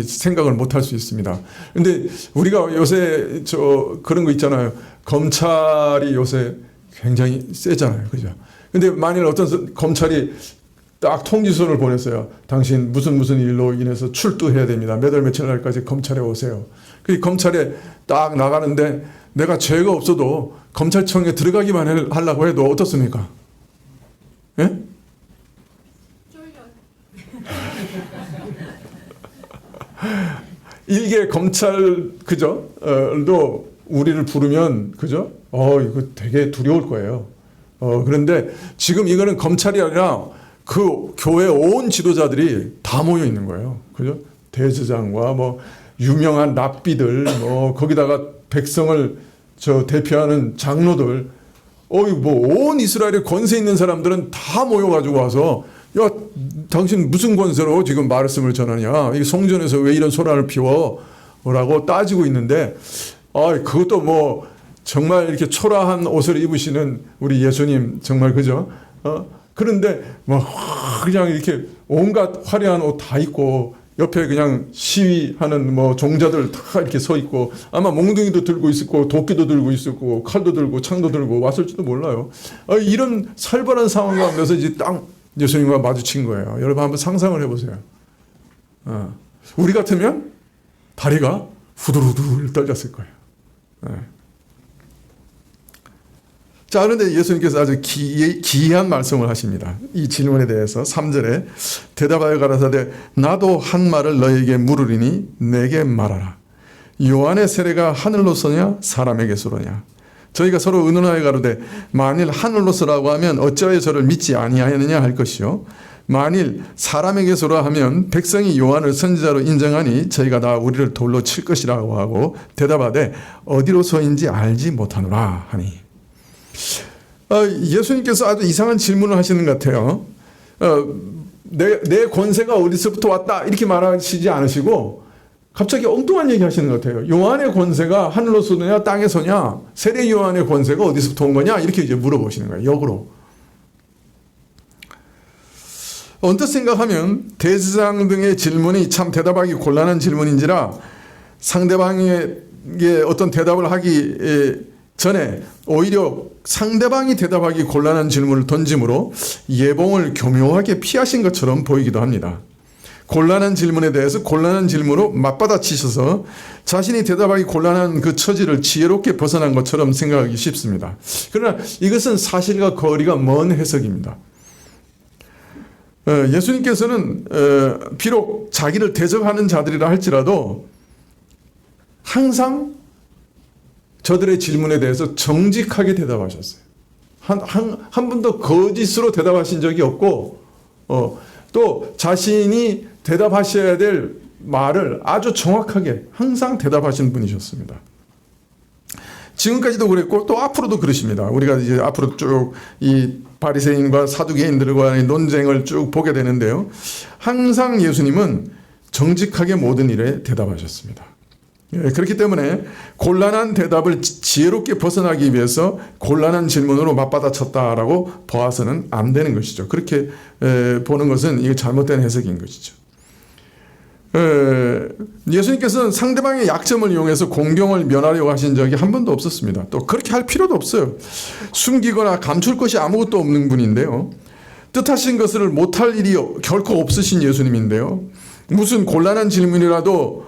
A: 생각을 못 할 수 있습니다. 근데 우리가 요새 그런 거 있잖아요. 검찰이 요새 굉장히 세잖아요. 그죠? 근데 만일 어떤 검찰이 딱 통지서를 보냈어요. 당신 무슨 일로 인해서 출두해야 됩니다. 몇 월 며칠 날까지 검찰에 오세요. 그 검찰에 딱 나가는데 내가 죄가 없어도 검찰청에 들어가기만 하려고 해도 어떻습니까? 예? 일개 검찰 그죠? 도 우리를 부르면 그죠? 이거 되게 두려울 거예요. 그런데 지금 이거는 검찰이 아니라 그 교회 온 지도자들이 다 모여 있는 거예요. 그죠? 대제사장과 뭐 유명한 랍비들 뭐 거기다가 백성을 대표하는 장로들 뭐 온 이스라엘에 권세 있는 사람들은 다 모여가지고 와서 야, 당신 무슨 권세로 지금 말씀을 전하냐? 이 성전에서 왜 이런 소란을 피워? 라고 따지고 있는데, 그것도 뭐, 정말 이렇게 초라한 옷을 입으시는 우리 예수님, 정말 그죠? 그런데, 뭐, 그냥 이렇게 온갖 화려한 옷 다 입고, 옆에 그냥 시위하는 뭐 종자들 다 이렇게 서 있고, 아마 몽둥이도 들고 있었고, 도끼도 들고 있었고, 칼도 들고, 창도 들고 왔을지도 몰라요. 이런 살벌한 상황 가운데서 이제 예수님과 마주친 거예요. 여러분 한번 상상을 해보세요. 우리 같으면 다리가 후들후들 떨렸을 거예요. 자, 그런데 예수님께서 아주 기이한 말씀을 하십니다. 이 질문에 대해서 3절에 대답하여 가라사대 나도 한 말을 너에게 물으리니 내게 말하라. 요한의 세례가 하늘로서냐 사람에게서로냐. 저희가 서로 의논하여 가로되 만일 하늘로서라고 하면 어찌하여 저를 믿지 아니하느냐 할 것이요 만일 사람에게서라 하면 백성이 요한을 선지자로 인정하니 저희가 다 우리를 돌로 칠 것이라고 하고 대답하되 어디로서인지 알지 못하노라 하니. 예수님께서 아주 이상한 질문을 하시는 것 같아요. 내 권세가 어디서부터 왔다 이렇게 말하시지 않으시고 갑자기 엉뚱한 얘기 하시는 것 같아요. 요한의 권세가 하늘로서냐 땅에서냐, 세례 요한의 권세가 어디서부터 온 거냐 이렇게 이제 물어보시는 거예요. 역으로. 언뜻 생각하면 대제사장 등의 질문이 참 대답하기 곤란한 질문인지라 상대방에게 어떤 대답을 하기 전에 오히려 상대방이 대답하기 곤란한 질문을 던짐으로 예봉을 교묘하게 피하신 것처럼 보이기도 합니다. 곤란한 질문에 대해서 곤란한 질문으로 맞받아치셔서 자신이 대답하기 곤란한 그 처지를 지혜롭게 벗어난 것처럼 생각하기 쉽습니다. 그러나 이것은 사실과 거리가 먼 해석입니다. 예수님께서는 비록 자기를 대적하는 자들이라 할지라도 항상 저들의 질문에 대해서 정직하게 대답하셨어요. 한 번도 거짓으로 대답하신 적이 없고 또 자신이 대답하셔야 될 말을 아주 정확하게 항상 대답하신 분이셨습니다. 지금까지도 그랬고 또 앞으로도 그러십니다. 우리가 이제 앞으로 쭉 이 바리새인과 사두개인들과의 논쟁을 쭉 보게 되는데요. 항상 예수님은 정직하게 모든 일에 대답하셨습니다. 그렇기 때문에 곤란한 대답을 지혜롭게 벗어나기 위해서 곤란한 질문으로 맞받아쳤다라고 보아서는 안 되는 것이죠. 그렇게 보는 것은 이게 잘못된 해석인 것이죠. 예수님께서는 상대방의 약점을 이용해서 공경을 면하려고 하신 적이 한 번도 없었습니다. 또 그렇게 할 필요도 없어요. 숨기거나 감출 것이 아무것도 없는 분인데요. 뜻하신 것을 못할 일이 결코 없으신 예수님인데요. 무슨 곤란한 질문이라도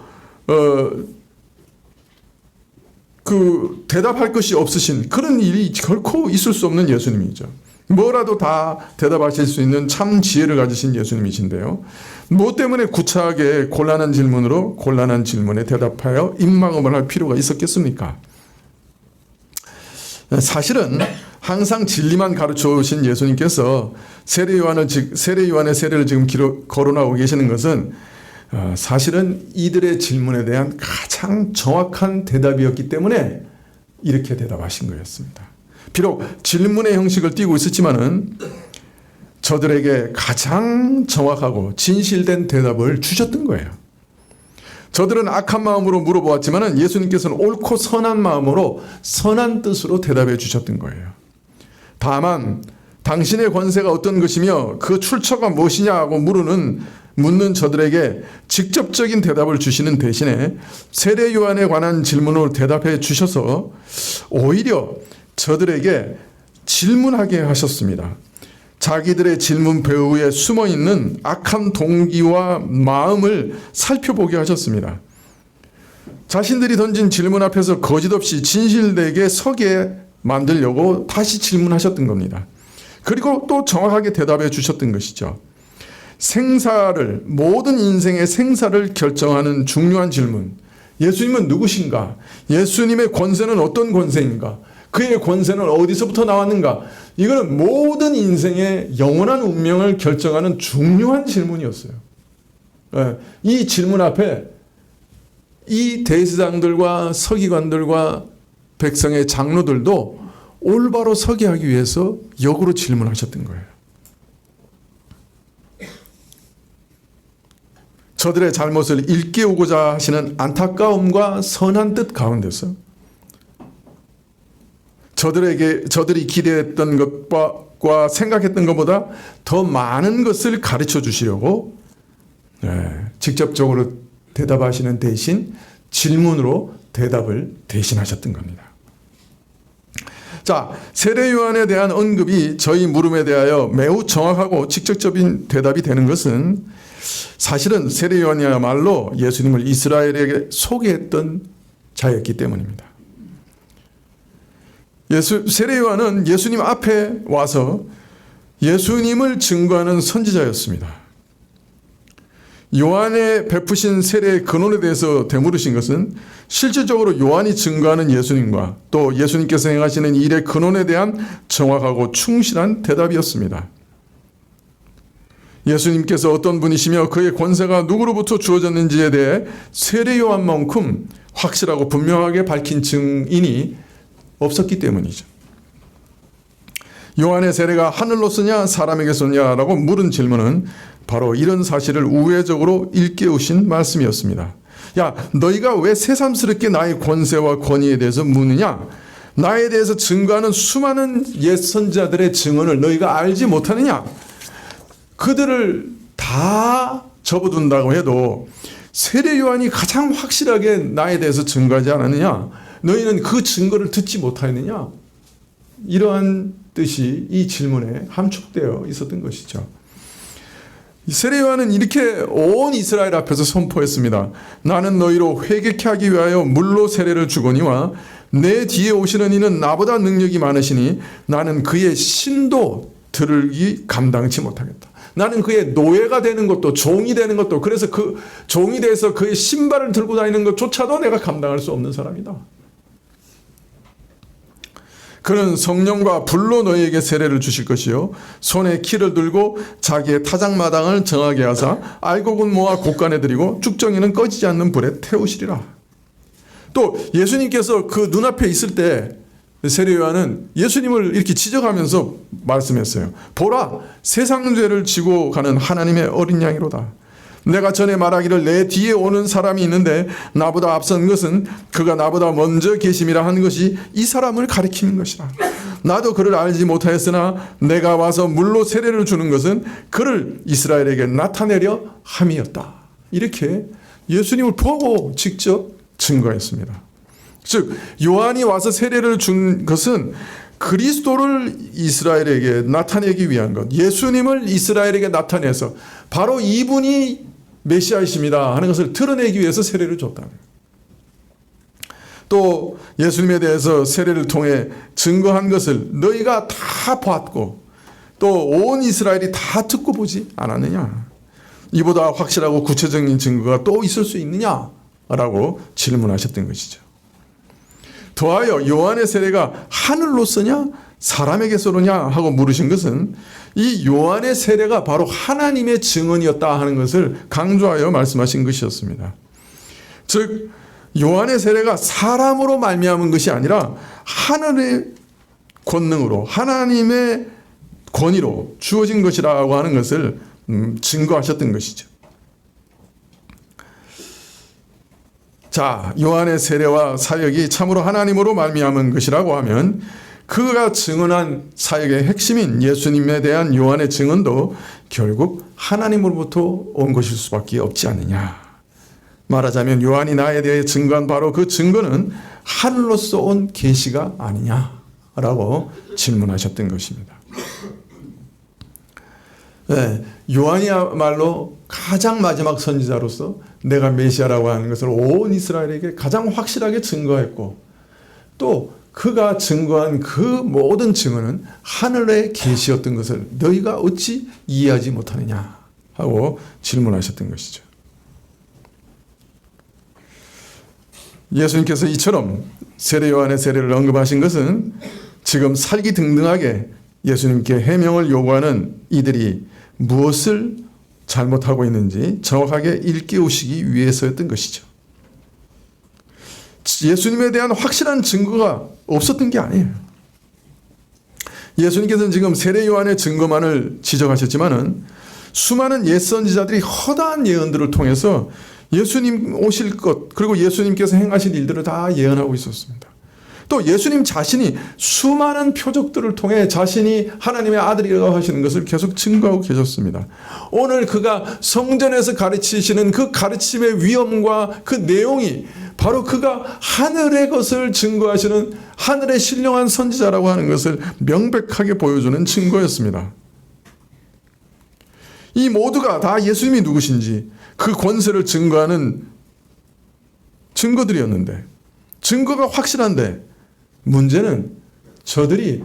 A: 대답할 것이 없으신 그런 일이 결코 있을 수 없는 예수님이죠. 뭐라도 다 대답하실 수 있는 참 지혜를 가지신 예수님이신데요. 뭐 때문에 구차하게 곤란한 질문으로 곤란한 질문에 대답하여 입막음을 할 필요가 있었겠습니까? 사실은 항상 진리만 가르쳐 오신 예수님께서 세례 요한의 세례를 지금 거론하고 계시는 것은 사실은 이들의 질문에 대한 가장 정확한 대답이었기 때문에 이렇게 대답하신 거였습니다. 비록 질문의 형식을 띠고 있었지만은 저들에게 가장 정확하고 진실된 대답을 주셨던 거예요. 저들은 악한 마음으로 물어보았지만은 예수님께서는 옳고 선한 마음으로 선한 뜻으로 대답해 주셨던 거예요. 다만 당신의 권세가 어떤 것이며 그 출처가 무엇이냐고 묻는 저들에게 직접적인 대답을 주시는 대신에 세례 요한에 관한 질문으로 대답해 주셔서 오히려 저들에게 질문하게 하셨습니다. 자기들의 질문 배후에 숨어있는 악한 동기와 마음을 살펴보게 하셨습니다. 자신들이 던진 질문 앞에서 거짓없이 진실되게 서게 만들려고 다시 질문하셨던 겁니다. 그리고 또 정확하게 대답해 주셨던 것이죠. 모든 인생의 생사를 결정하는 중요한 질문. 예수님은 누구신가? 예수님의 권세는 어떤 권세인가? 그의 권세는 어디서부터 나왔는가? 이거는 모든 인생의 영원한 운명을 결정하는 중요한 질문이었어요. 이 질문 앞에 이 대제사장들과 서기관들과 백성의 장로들도 올바로 서게 하기 위해서 역으로 질문하셨던 거예요. 저들의 잘못을 일깨우고자 하시는 안타까움과 선한 뜻 가운데서 저들이 기대했던 것과 생각했던 것보다 더 많은 것을 가르쳐 주시려고 직접적으로 대답하시는 대신 질문으로 대답을 대신하셨던 겁니다. 자, 세례 요한에 대한 언급이 저희 물음에 대하여 매우 정확하고 직접적인 대답이 되는 것은 사실은 세례 요한이야말로 예수님을 이스라엘에게 소개했던 자였기 때문입니다. 세례 요한은 예수님 앞에 와서 예수님을 증거하는 선지자였습니다. 요한의 베푸신 세례의 근원에 대해서 되물으신 것은 실질적으로 요한이 증거하는 예수님과 또 예수님께서 행하시는 일의 근원에 대한 정확하고 충실한 대답이었습니다. 예수님께서 어떤 분이시며 그의 권세가 누구로부터 주어졌는지에 대해 세례 요한만큼 확실하고 분명하게 밝힌 증인이 없었기 때문이죠. 요한의 세례가 하늘로서냐 사람에게서냐라고 물은 질문은 바로 이런 사실을 우회적으로 일깨우신 말씀이었습니다. 야, 너희가 왜 새삼스럽게 나의 권세와 권위에 대해서 묻느냐? 나에 대해서 증거하는 수많은 옛 선지자들의 증언을 너희가 알지 못하느냐? 그들을 다 접어둔다고 해도 세례 요한이 가장 확실하게 나에 대해서 증거하지 않았느냐? 너희는 그 증거를 듣지 못하였느냐? 이러한 뜻이 이 질문에 함축되어 있었던 것이죠. 세례 요한은 이렇게 온 이스라엘 앞에서 선포했습니다. 나는 너희로 회개케 하기 위하여 물로 세례를 주거니와 내 뒤에 오시는 이는 나보다 능력이 많으시니 나는 그의 신도 들기 감당치 못하겠다. 나는 그의 노예가 되는 것도 종이 되는 것도 그래서 그 종이 돼서 그의 신발을 들고 다니는 것조차도 내가 감당할 수 없는 사람이다. 그는 성령과 불로 너희에게 세례를 주실 것이요 손에 키를 들고 자기의 타작마당을 정하게 하사 알곡은 모아 곳간에 들이고 쭉정이는 꺼지지 않는 불에 태우시리라. 또 예수님께서 그 눈앞에 있을 때 세례 요한은 예수님을 이렇게 지적하면서 말씀했어요. 보라, 세상 죄를 지고 가는 하나님의 어린 양이로다. 내가 전에 말하기를 내 뒤에 오는 사람이 있는데 나보다 앞선 것은 그가 나보다 먼저 계심이라 하는 것이 이 사람을 가리키는 것이라. 나도 그를 알지 못하였으나 내가 와서 물로 세례를 주는 것은 그를 이스라엘에게 나타내려 함이었다. 이렇게 예수님을 보고 직접 증거했습니다. 즉 요한이 와서 세례를 준 것은 그리스도를 이스라엘에게 나타내기 위한 것, 예수님을 이스라엘에게 나타내서 바로 이분이 메시아이십니다 하는 것을 드러내기 위해서 세례를 줬다. 또 예수님에 대해서 세례를 통해 증거한 것을 너희가 다 봤고 또 온 이스라엘이 다 듣고 보지 않았느냐? 이보다 확실하고 구체적인 증거가 또 있을 수 있느냐라고 질문하셨던 것이죠. 더하여 요한의 세례가 하늘로서냐 사람에게서로냐 하고 물으신 것은 이 요한의 세례가 바로 하나님의 증언이었다 하는 것을 강조하여 말씀하신 것이었습니다. 즉 요한의 세례가 사람으로 말미암은 것이 아니라 하늘의 권능으로 하나님의 권위로 주어진 것이라고 하는 것을 증거하셨던 것이죠. 자, 요한의 세례와 사역이 참으로 하나님으로 말미암은 것이라고 하면 그가 증언한 사역의 핵심인 예수님에 대한 요한의 증언도 결국 하나님으로부터 온 것일 수밖에 없지 않느냐. 말하자면 요한이 나에 대해 증거한 바로 그 증거는 하늘로서 온 계시가 아니냐라고 질문하셨던 것입니다. 네, 요한이야말로 가장 마지막 선지자로서 내가 메시아라고 하는 것을 온 이스라엘에게 가장 확실하게 증거했고 또 그가 증거한 그 모든 증언은 하늘의 계시였던 것을 너희가 어찌 이해하지 못하느냐 하고 질문하셨던 것이죠. 예수님께서 이처럼 세례 요한의 세례를 언급하신 것은 지금 살기등등하게 예수님께 해명을 요구하는 이들이 무엇을 잘못하고 있는지 정확하게 일깨우시기 위해서였던 것이죠. 예수님에 대한 확실한 증거가 없었던 게 아니에요. 예수님께서는 지금 세례 요한의 증거만을 지적하셨지만은 수많은 옛 선지자들이 허다한 예언들을 통해서 예수님 오실 것 그리고 예수님께서 행하신 일들을 다 예언하고 있었습니다. 또 예수님 자신이 수많은 표적들을 통해 자신이 하나님의 아들이라고 하시는 것을 계속 증거하고 계셨습니다. 오늘 그가 성전에서 가르치시는 그 가르침의 위엄과 그 내용이 바로 그가 하늘의 것을 증거하시는 하늘의 신령한 선지자라고 하는 것을 명백하게 보여주는 증거였습니다. 이 모두가 다 예수님이 누구신지 그 권세를 증거하는 증거들이었는데 증거가 확실한데 문제는 저들이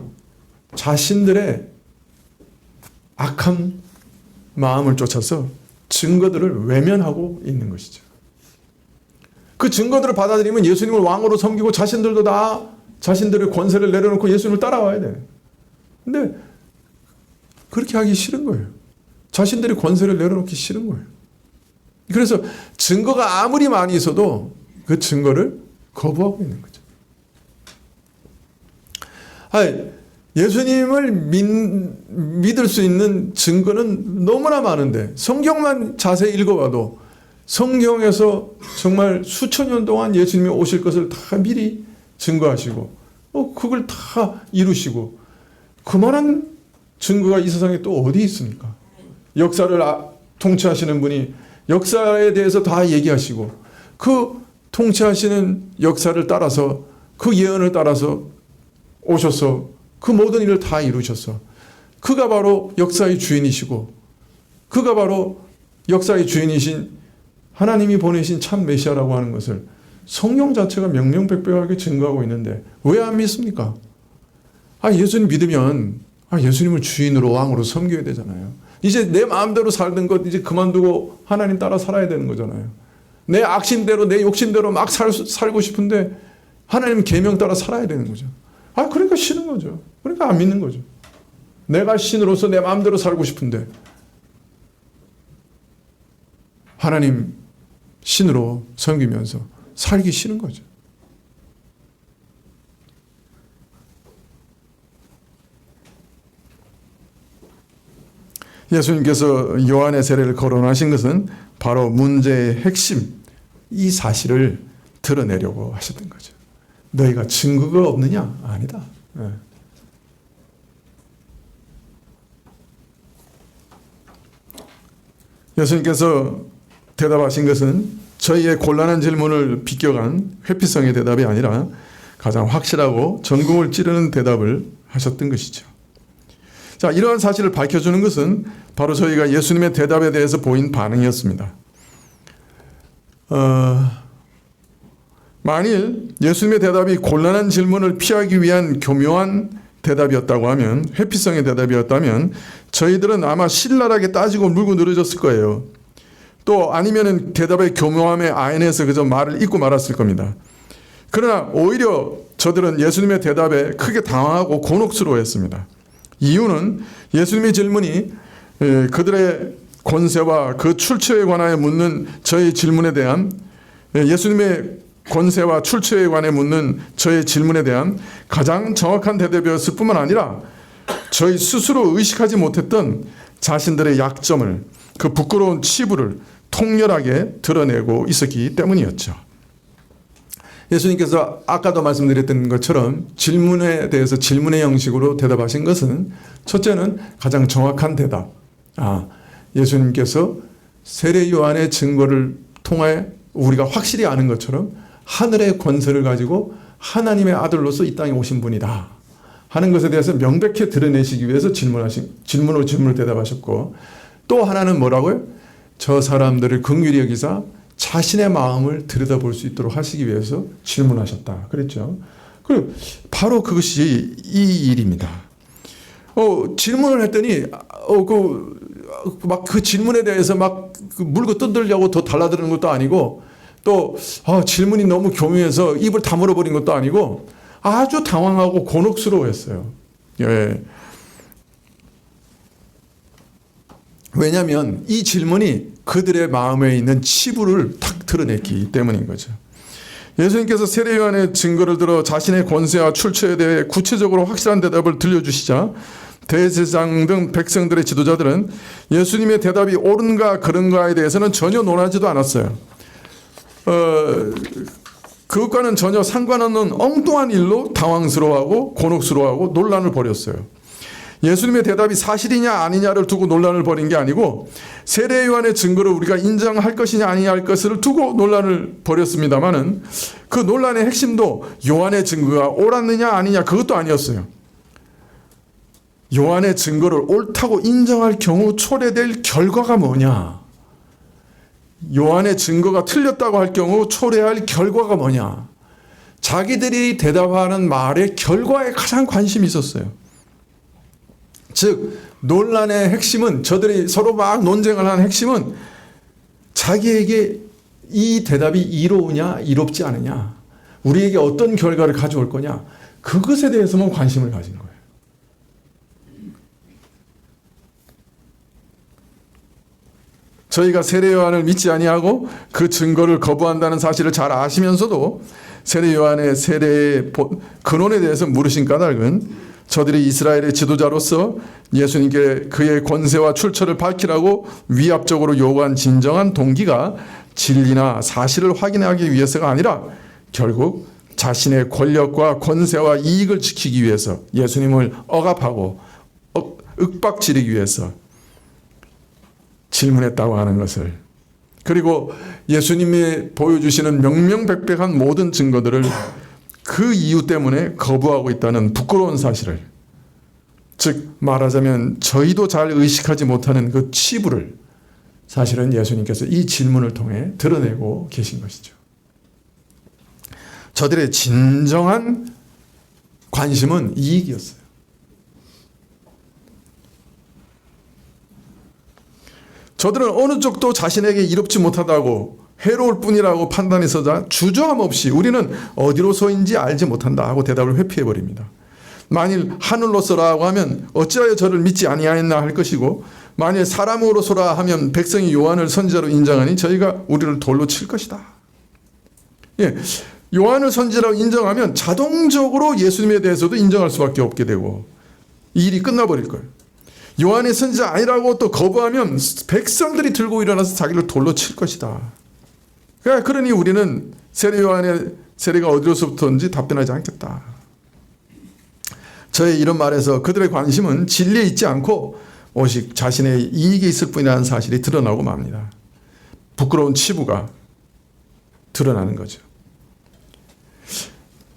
A: 자신들의 악한 마음을 쫓아서 증거들을 외면하고 있는 것이죠. 그 증거들을 받아들이면 예수님을 왕으로 섬기고 자신들도 다 자신들의 권세를 내려놓고 예수님을 따라와야 돼. 근데 그렇게 하기 싫은 거예요. 자신들의 권세를 내려놓기 싫은 거예요. 그래서 증거가 아무리 많이 있어도 그 증거를 거부하고 있는 거죠. 예수님을 믿을 수 있는 증거는 너무나 많은데 성경만 자세히 읽어봐도 성경에서 정말 수천 년 동안 예수님이 오실 것을 다 미리 증거하시고 그걸 다 이루시고 그만한 증거가 이 세상에 또 어디 있습니까? 역사를 통치하시는 분이 역사에 대해서 다 얘기하시고 그 통치하시는 역사를 따라서 그 예언을 따라서 오셔서 그 모든 일을 다 이루셔서 그가 바로 역사의 주인이시고 그가 바로 역사의 주인이신 하나님이 보내신 참 메시아라고 하는 것을 성경 자체가 명명백백하게 증거하고 있는데 왜 안 믿습니까? 예수님 믿으면 예수님을 주인으로 왕으로 섬겨야 되잖아요. 이제 내 마음대로 살던 것 이제 그만두고 하나님 따라 살아야 되는 거잖아요. 내 악심대로 내 욕심대로 막 살고 싶은데 하나님 계명 따라 살아야 되는 거죠. 그러니까 싫은 거죠. 그러니까 안 믿는 거죠. 내가 신으로서 내 마음대로 살고 싶은데 하나님 신으로 섬기면서 살기 싫은 거죠. 예수님께서 요한의 세례를 거론하신 것은 바로 문제의 핵심, 이 사실을 드러내려고 하셨던 거죠. 너희가 증거가 없느냐? 아니다. 예수님께서 대답하신 것은 저희의 곤란한 질문을 비껴간 회피성의 대답이 아니라 가장 확실하고 전공을 찌르는 대답을 하셨던 것이죠. 자, 이러한 사실을 밝혀주는 것은 바로 저희가 예수님의 대답에 대해서 보인 반응이었습니다. 만일 예수님의 대답이 곤란한 질문을 피하기 위한 교묘한 대답이었다고 하면, 회피성의 대답이었다면 저희들은 아마 신랄하게 따지고 물고 늘어졌을 거예요. 또 아니면은 대답의 교묘함에 아연해서 그저 말을 잊고 말았을 겁니다. 그러나 오히려 저들은 예수님의 대답에 크게 당황하고 곤혹스러워했습니다. 이유는 예수님의 질문이 그들의 권세와 그 출처에 관하여 묻는 저희 질문에 대한, 예수님의 권세와 출처에 관해 묻는 저의 질문에 대한 가장 정확한 대답이었을 뿐만 아니라 저희 스스로 의식하지 못했던 자신들의 약점을, 그 부끄러운 치부를 통렬하게 드러내고 있었기 때문이었죠. 예수님께서 아까도 말씀드렸던 것처럼 질문에 대해서 질문의 형식으로 대답하신 것은, 첫째는 가장 정확한 대답. 예수님께서 세례 요한의 증거를 통해 우리가 확실히 아는 것처럼 하늘의 권세를 가지고 하나님의 아들로서 이 땅에 오신 분이다 하는 것에 대해서 명백히 드러내시기 위해서 질문으로 대답하셨고, 또 하나는 뭐라고요? 저 사람들을 긍휼히 여기사 자신의 마음을 들여다볼 수 있도록 하시기 위해서 질문하셨다 그랬죠. 그리고 바로 그것이 이 일입니다. 질문을 했더니 그 질문에 대해서 막 물고 뜯으려고 더 달라드는 것도 아니고, 또 질문이 너무 교묘해서 입을 다물어버린 것도 아니고 아주 당황하고 곤혹스러워했어요. 예. 왜냐하면 이 질문이 그들의 마음에 있는 치부를 탁 드러냈기 때문인 거죠. 예수님께서 세례 요한의 증거를 들어 자신의 권세와 출처에 대해 구체적으로 확실한 대답을 들려주시자 대제사장 등 백성들의 지도자들은 예수님의 대답이 옳은가 그른가에 대해서는 전혀 논하지도 않았어요. 그것과는 전혀 상관없는 엉뚱한 일로 당황스러워하고 곤혹스러워하고 논란을 벌였어요. 예수님의 대답이 사실이냐 아니냐를 두고 논란을 벌인 게 아니고, 세례 요한의 증거를 우리가 인정할 것이냐 아니냐 할 것을 두고 논란을 벌였습니다마는, 그 논란의 핵심도 요한의 증거가 옳았느냐 아니냐 그것도 아니었어요. 요한의 증거를 옳다고 인정할 경우 초래될 결과가 뭐냐, 요한의 증거가 틀렸다고 할 경우 초래할 결과가 뭐냐, 자기들이 대답하는 말의 결과에 가장 관심이 있었어요. 즉 논란의 핵심은, 저들이 서로 막 논쟁을 하는 핵심은 자기에게 이 대답이 이로우냐 이롭지 않으냐, 우리에게 어떤 결과를 가져올 거냐, 그것에 대해서만 관심을 가진 거예요. 저희가 세례 요한을 믿지 아니하고 그 증거를 거부한다는 사실을 잘 아시면서도 세례 요한의 세례의 근원에 대해서 물으신 까닭은 저들이 이스라엘의 지도자로서 예수님께 그의 권세와 출처를 밝히라고 위압적으로 요구한 진정한 동기가 진리나 사실을 확인하기 위해서가 아니라 결국 자신의 권력과 권세와 이익을 지키기 위해서 예수님을 억압하고 윽박지르기 위해서 질문했다고 하는 것을, 그리고 예수님이 보여주시는 명명백백한 모든 증거들을 그 이유 때문에 거부하고 있다는 부끄러운 사실을, 즉 말하자면 저희도 잘 의식하지 못하는 그 치부를 사실은 예수님께서 이 질문을 통해 드러내고 계신 것이죠. 저들의 진정한 관심은 이익이었어요. 저들은 어느 쪽도 자신에게 이롭지 못하다고 해로울 뿐이라고 판단해서자 주저함 없이 우리는 어디로서인지 알지 못한다 하고 대답을 회피해버립니다. 만일 하늘로서라고 하면 어찌하여 저를 믿지 아니하였나 할 것이고, 만일 사람으로서라 하면 백성이 요한을 선지자로 인정하니 저희가 우리를 돌로 칠 것이다. 예, 요한을 선지자로 인정하면 자동적으로 예수님에 대해서도 인정할 수밖에 없게 되고 이 일이 끝나버릴 거예요. 요한의 선지자 아니라고 또 거부하면 백성들이 들고 일어나서 자기를 돌로 칠 것이다. 그러니 우리는 세례 요한의 세례가 어디로서부터인지 답변하지 않겠다. 저의 이런 말에서 그들의 관심은 진리에 있지 않고 오직 자신의 이익에 있을 뿐이라는 사실이 드러나고 맙니다. 부끄러운 치부가 드러나는 거죠.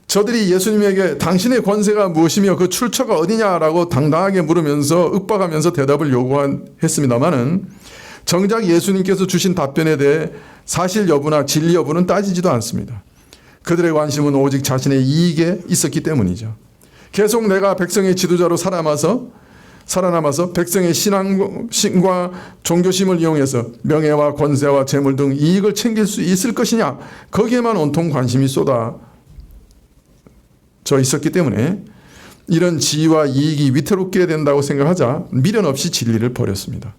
A: 저들이 예수님에게 당신의 권세가 무엇이며 그 출처가 어디냐라고 당당하게 물으면서 윽박하면서 대답을 요구했습니다마는 정작 예수님께서 주신 답변에 대해 사실 여부나 진리 여부는 따지지도 않습니다. 그들의 관심은 오직 자신의 이익에 있었기 때문이죠. 계속 내가 백성의 지도자로 살아남아서 백성의 신앙과 종교심을 이용해서 명예와 권세와 재물 등 이익을 챙길 수 있을 것이냐, 거기에만 온통 관심이 쏟아져 있었기 때문에 이런 지위와 이익이 위태롭게 된다고 생각하자 미련 없이 진리를 버렸습니다.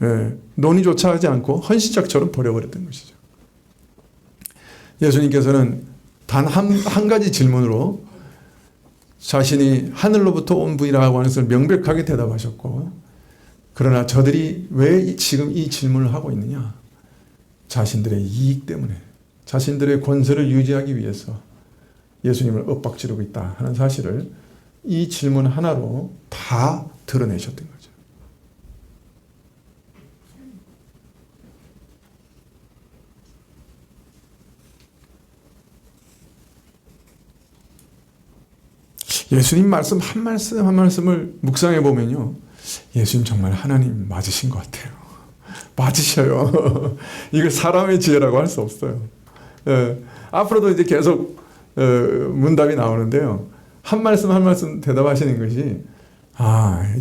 A: 예, 논의조차 하지 않고 헌시작처럼 버려버렸던 것이죠. 예수님께서는 단 한 가지 질문으로 자신이 하늘로부터 온 분이라고 하는 것을 명백하게 대답하셨고, 그러나 저들이 왜 지금 이 질문을 하고 있느냐? 자신들의 이익 때문에, 자신들의 권세를 유지하기 위해서 예수님을 엇박지르고 있다 하는 사실을 이 질문 하나로 다 드러내셨던 거죠. 예수님 말씀 한 말씀을 묵상해 보면요, 예수님 정말 하나님 맞으신 것 같아요. 맞으셔요. 이걸 사람의 지혜라고 할 수 없어요. 앞으로도 이제 계속 문답이 나오는데요, 한 말씀 대답하시는 것이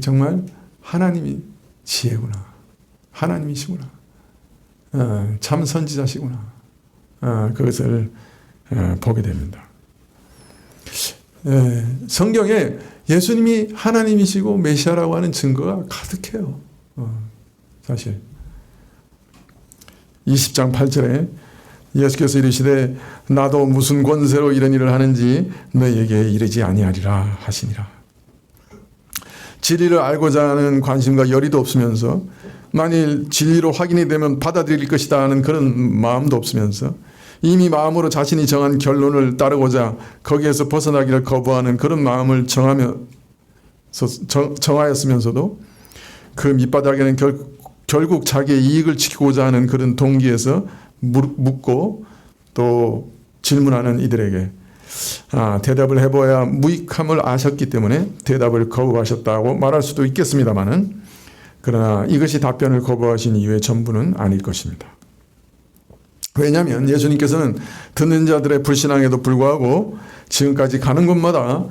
A: 정말 하나님이 지혜구나, 하나님이시구나, 참 선지자시구나, 그것을 보게 됩니다. 성경에 예수님이 하나님이시고 메시아라고 하는 증거가 가득해요. 사실 20장 8절에 예수께서 이르시되 나도 무슨 권세로 이런 일을 하는지 너희에게 이르지 아니하리라 하시니라. 진리를 알고자 하는 관심과 열의도 없으면서, 만일 진리로 확인이 되면 받아들일 것이다 하는 그런 마음도 없으면서, 이미 마음으로 자신이 정한 결론을 따르고자 거기에서 벗어나기를 거부하는 그런 마음을 정하였으면서도 그 밑바닥에는 결국 자기의 이익을 지키고자 하는 그런 동기에서 묻고 또 질문하는 이들에게 대답을 해봐야 무익함을 아셨기 때문에 대답을 거부하셨다고 말할 수도 있겠습니다마는, 그러나 이것이 답변을 거부하신 이유의 전부는 아닐 것입니다. 왜냐하면 예수님께서는 듣는 자들의 불신앙에도 불구하고 지금까지 가는 곳마다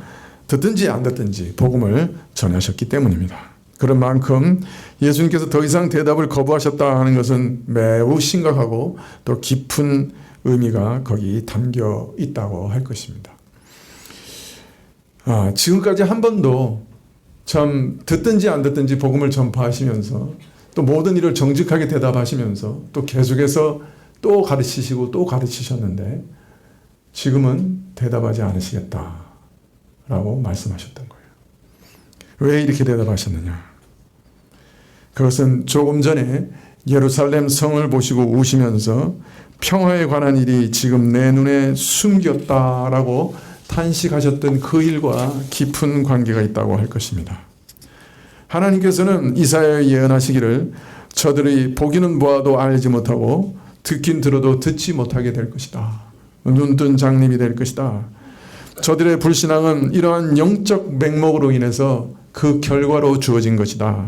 A: 듣든지 안 듣든지 복음을 전하셨기 때문입니다. 그런 만큼 예수님께서 더 이상 대답을 거부하셨다 하는 것은 매우 심각하고 또 깊은 의미가 거기 담겨 있다고 할 것입니다. 지금까지 한 번도 참 듣든지 안 듣든지 복음을 전파하시면서 또 모든 일을 정직하게 대답하시면서 또 계속해서 또 가르치시고 또 가르치셨는데 지금은 대답하지 않으시겠다라고 말씀하셨던 거예요. 왜 이렇게 대답하셨느냐? 그것은 조금 전에 예루살렘 성을 보시고 우시면서 평화에 관한 일이 지금 내 눈에 숨겼다라고 탄식하셨던 그 일과 깊은 관계가 있다고 할 것입니다. 하나님께서는 이사야에 예언하시기를 저들이 보기는 보아도 알지 못하고 듣긴 들어도 듣지 못하게 될 것이다. 눈뜬 장님이 될 것이다. 저들의 불신앙은 이러한 영적 맹목으로 인해서 그 결과로 주어진 것이다.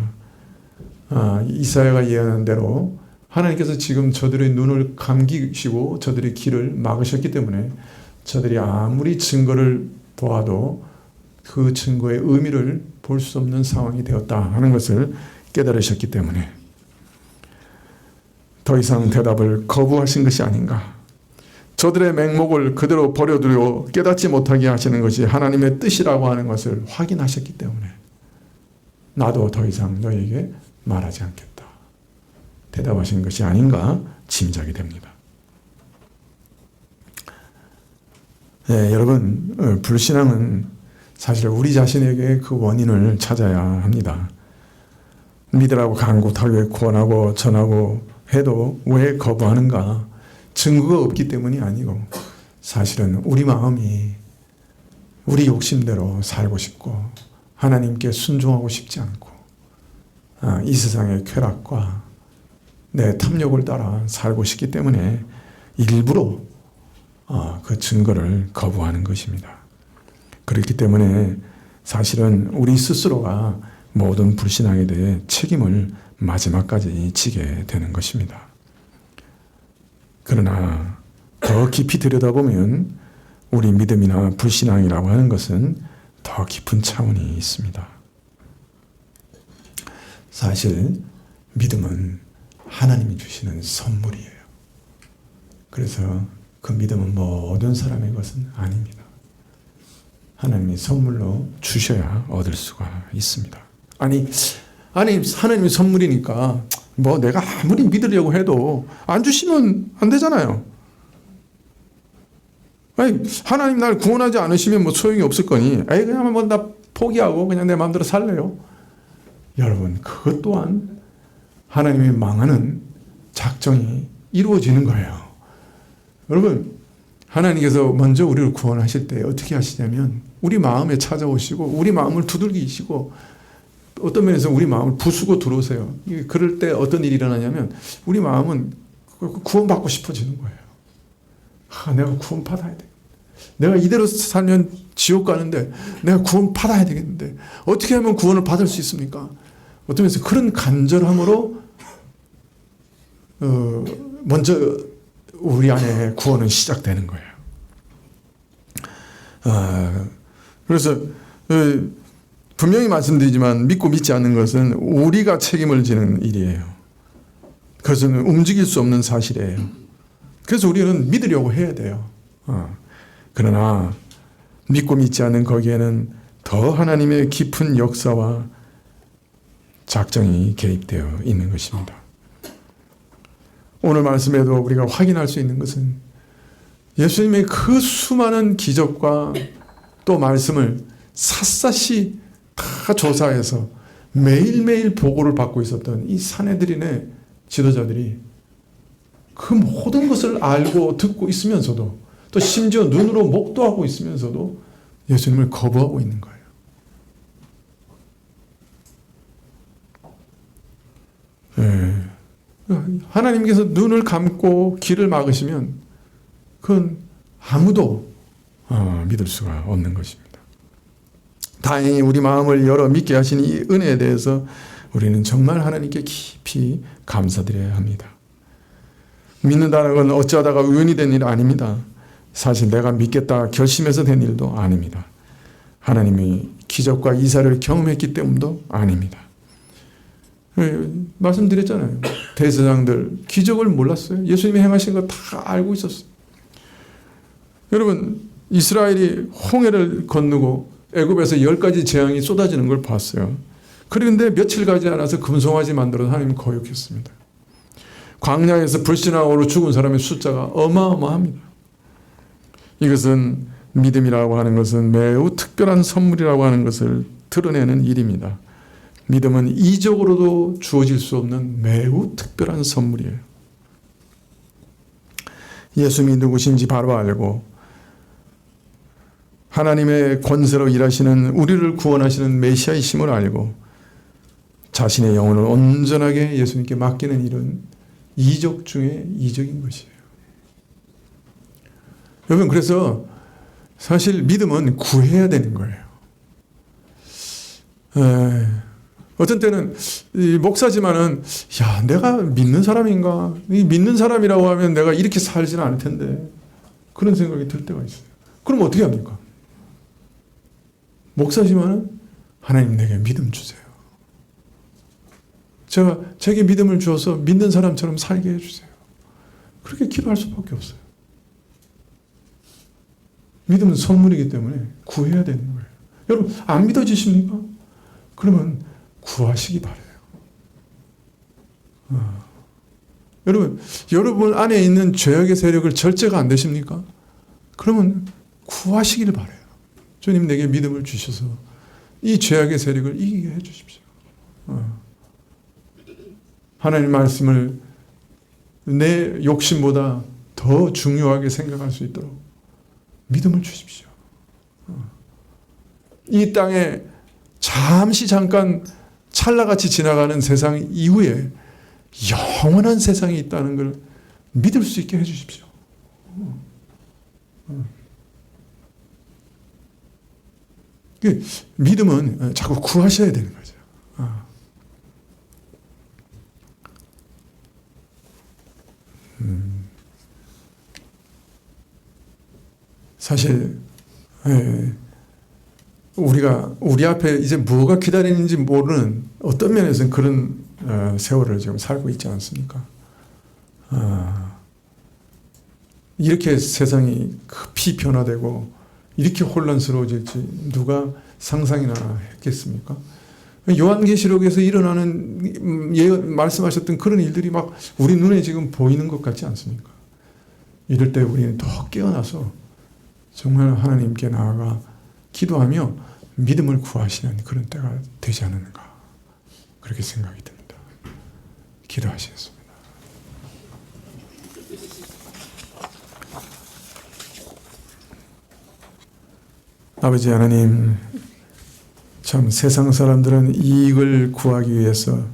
A: 이사야가 예언한 대로 하나님께서 지금 저들의 눈을 감기시고 저들의 길을 막으셨기 때문에 저들이 아무리 증거를 보아도 그 증거의 의미를 볼 수 없는 상황이 되었다 하는 것을 깨달으셨기 때문에 더 이상 대답을 거부하신 것이 아닌가. 저들의 맹목을 그대로 버려두려 깨닫지 못하게 하시는 것이 하나님의 뜻이라고 하는 것을 확인하셨기 때문에 나도 더 이상 너에게 말하지 않겠다. 대답하신 것이 아닌가 짐작이 됩니다. 네, 여러분, 불신앙은 사실 우리 자신에게 그 원인을 찾아야 합니다. 믿으라고 간곡하게 구원하고 전하고 해도 왜 거부하는가? 증거가 없기 때문이 아니고 사실은 우리 마음이 우리 욕심대로 살고 싶고 하나님께 순종하고 싶지 않고 이 세상의 쾌락과 내 탐욕을 따라 살고 싶기 때문에 일부러 그 증거를 거부하는 것입니다. 그렇기 때문에 사실은 우리 스스로가 모든 불신앙에 대해 책임을 마지막까지 지게 되는 것입니다. 그러나 더 깊이 들여다보면 우리 믿음이나 불신앙이라고 하는 것은 더 깊은 차원이 있습니다. 사실 믿음은 하나님이 주시는 선물이에요. 그래서 그 믿음은 모든 사람의 것은 아닙니다. 하나님이 선물로 주셔야 얻을 수가 있습니다. 아니 하나님이 선물이니까 뭐 내가 아무리 믿으려고 해도 안 주시면 안 되잖아요. 아니 하나님 날 구원하지 않으시면 뭐 소용이 없을 거니 그냥 뭐 나 포기하고 그냥 내 마음대로 살래요. 여러분 그것 또한 하나님이 망하는 작정이 이루어지는 거예요. 여러분 하나님께서 먼저 우리를 구원하실 때 어떻게 하시냐면 우리 마음에 찾아오시고 우리 마음을 두들기시고 어떤 면에서 우리 마음을 부수고 들어오세요. 그럴 때 어떤 일이 일어나냐면 우리 마음은 구원받고 싶어지는 거예요. 내가 구원받아야 돼. 내가 이대로 살면 지옥 가는데 내가 구원받아야 되겠는데 어떻게 하면 구원을 받을 수 있습니까? 어떤 면에서 그런 간절함으로 먼저 우리 안에 구원은 시작되는 거예요. 그래서 분명히 말씀드리지만 믿고 믿지 않는 것은 우리가 책임을 지는 일이에요. 그것은 움직일 수 없는 사실이에요. 그래서 우리는 믿으려고 해야 돼요. 그러나 믿고 믿지 않는 거기에는 더 하나님의 깊은 역사와 작정이 개입되어 있는 것입니다. 오늘 말씀에도 우리가 확인할 수 있는 것은 예수님의 그 수많은 기적과 또 말씀을 샅샅이 다 조사해서 매일매일 보고를 받고 있었던 이 산헤드린의 지도자들이 그 모든 것을 알고 듣고 있으면서도 또 심지어 눈으로 목도하고 있으면서도 예수님을 거부하고 있는 거예요. 하나님께서 눈을 감고 길을 막으시면 그건 아무도 믿을 수가 없는 것입니다. 다행히 우리 마음을 열어 믿게 하신 이 은혜에 대해서 우리는 정말 하나님께 깊이 감사드려야 합니다. 믿는다는 건 어찌하다가 우연히 된 일 아닙니다. 사실 내가 믿겠다 결심해서 된 일도 아닙니다. 하나님이 기적과 이사를 경험했기 때문도 아닙니다. 말씀드렸잖아요. 대제사장들 기적을 몰랐어요. 예수님이 행하신 거 다 알고 있었어요. 여러분 이스라엘이 홍해를 건너고 애굽에서 10가지 재앙이 쏟아지는 걸 봤어요. 그런데 며칠 가지 않아서 금송아지 만들어서 하나님 거역했습니다. 광야에서 불신앙으로 죽은 사람의 숫자가 어마어마합니다. 이것은 믿음이라고 하는 것은 매우 특별한 선물이라고 하는 것을 드러내는 일입니다. 믿음은 이적으로도 주어질 수 없는 매우 특별한 선물이에요. 예수님이 누구신지 바로 알고 하나님의 권세로 일하시는 우리를 구원하시는 메시아이심을 알고 자신의 영혼을 온전하게 예수님께 맡기는 일은 이적 중에 이적인 것이에요. 여러분, 그래서 사실 믿음은 구해야 되는 거예요. 어떤 때는 목사지만은 내가 믿는 사람인가? 이 믿는 사람이라고 하면 내가 이렇게 살지는 않을 텐데 그런 생각이 들 때가 있어요. 그럼 어떻게 합니까? 목사지만은 하나님 내게 믿음 주세요. 제게 믿음을 주어서 믿는 사람처럼 살게 해주세요. 그렇게 기도할 수밖에 없어요. 믿음은 선물이기 때문에 구해야 되는 거예요. 여러분, 안 믿어지십니까? 그러면 구하시기 바라요. 여러분 안에 있는 죄악의 세력을 절제가 안 되십니까? 그러면 구하시길 바라요. 주님 내게 믿음을 주셔서 이 죄악의 세력을 이기게 해 주십시오. 하나님 말씀을 내 욕심보다 더 중요하게 생각할 수 있도록 믿음을 주십시오. 이 땅에 잠시 잠깐 찰나같이 지나가는 세상 이후에 영원한 세상이 있다는 걸 믿을 수 있게 해주십시오. 믿음은 자꾸 구하셔야 되는 거죠. 사실 우리 앞에 이제 뭐가 기다리는지 모르는 어떤 면에서는 그런 세월을 지금 살고 있지 않습니까? 이렇게 세상이 급히 변화되고 이렇게 혼란스러워질지 누가 상상이나 했겠습니까? 요한계시록에서 일어나는 말씀하셨던 그런 일들이 막 우리 눈에 지금 보이는 것 같지 않습니까? 이럴 때 우리는 더 깨어나서 정말 하나님께 나아가 기도하며 믿음을 구하시는 그런 때가 되지 않는가 그렇게 생각이 듭니다. 기도하시겠습니다. 아버지 하나님, 참 세상 사람들은 이익을 구하기 위해서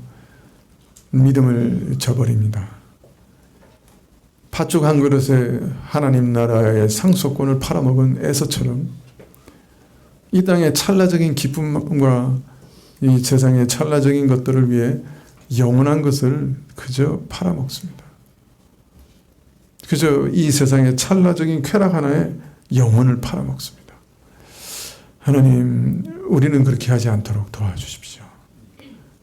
A: 믿음을 저버립니다. 팥죽 한 그릇에 하나님 나라의 상속권을 팔아먹은 에서처럼 이 땅의 찰나적인 기쁨과 이 세상의 찰나적인 것들을 위해 영원한 것을 그저 팔아먹습니다. 그저 이 세상의 찰나적인 쾌락 하나에 영혼을 팔아먹습니다. 하나님, 우리는 그렇게 하지 않도록 도와주십시오.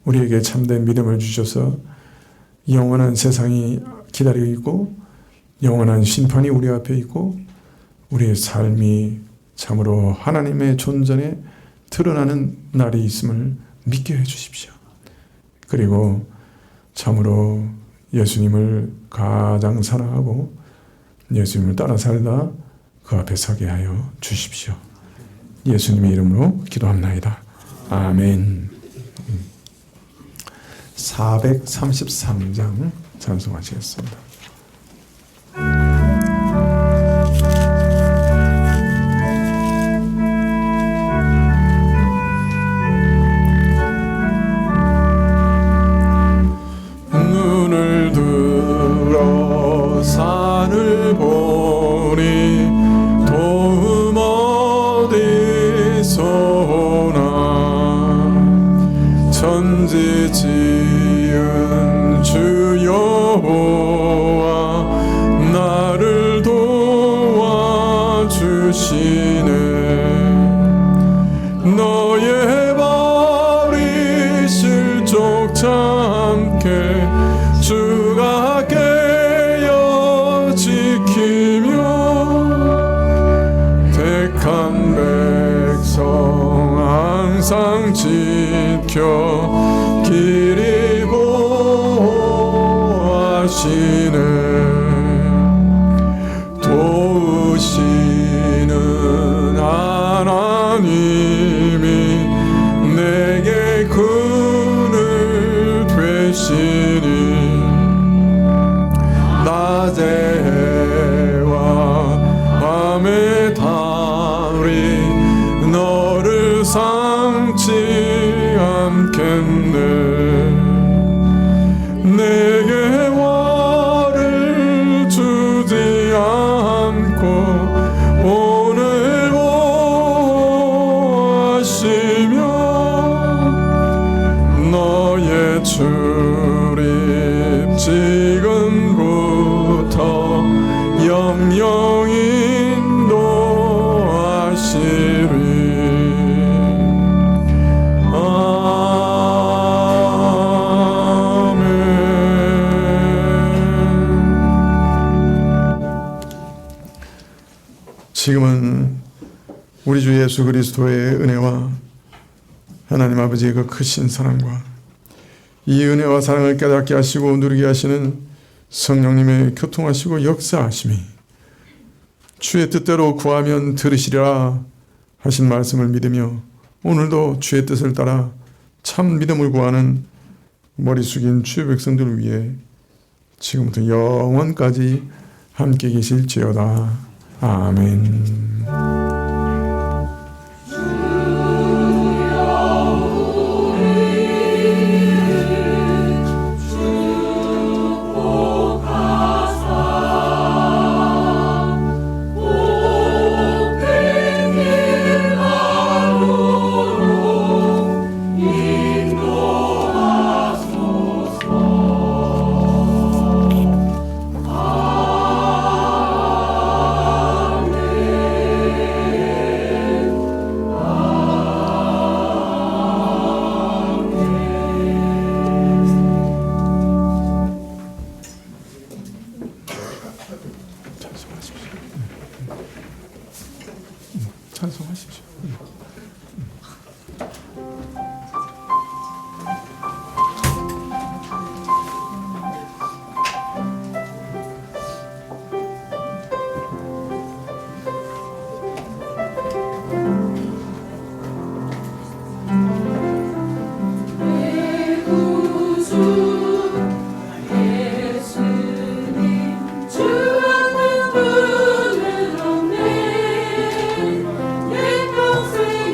A: 우리에게 참된 믿음을 주셔서 영원한 세상이 기다리고 있고 영원한 심판이 우리 앞에 있고 우리의 삶이 참으로 하나님의 존전에 드러나는 날이 있음을 믿게 해주십시오. 그리고 참으로 예수님을 가장 사랑하고 예수님을 따라 살다 그 앞에 서게 하여 주십시오. 예수님의 이름으로 기도합나이다. 아멘. 433장 찬송하시겠습니다.
B: 눈을 들어 산을 보니 도움 어디서 오나 천지 지은 주 여호와 나를 도와주시네. 너의 발이 실족자 함께 주가 깨어 지키며 택한 백성 항상 지켜 길이 보호하시네. 도우시는 하나님이
A: 지금은 우리 주 예수 그리스도의 은혜와 하나님 아버지의 그 크신 사랑과 이 은혜와 사랑을 깨닫게 하시고 누리게 하시는 성령님의 교통하시고 역사하심이 주의 뜻대로 구하면 들으시리라 하신 말씀을 믿으며 오늘도 주의 뜻을 따라 참 믿음을 구하는 머리 숙인 주의 백성들을 위해 지금부터 영원까지 함께 계실지어다. 아멘. 찬송하십시오.
D: 내 평생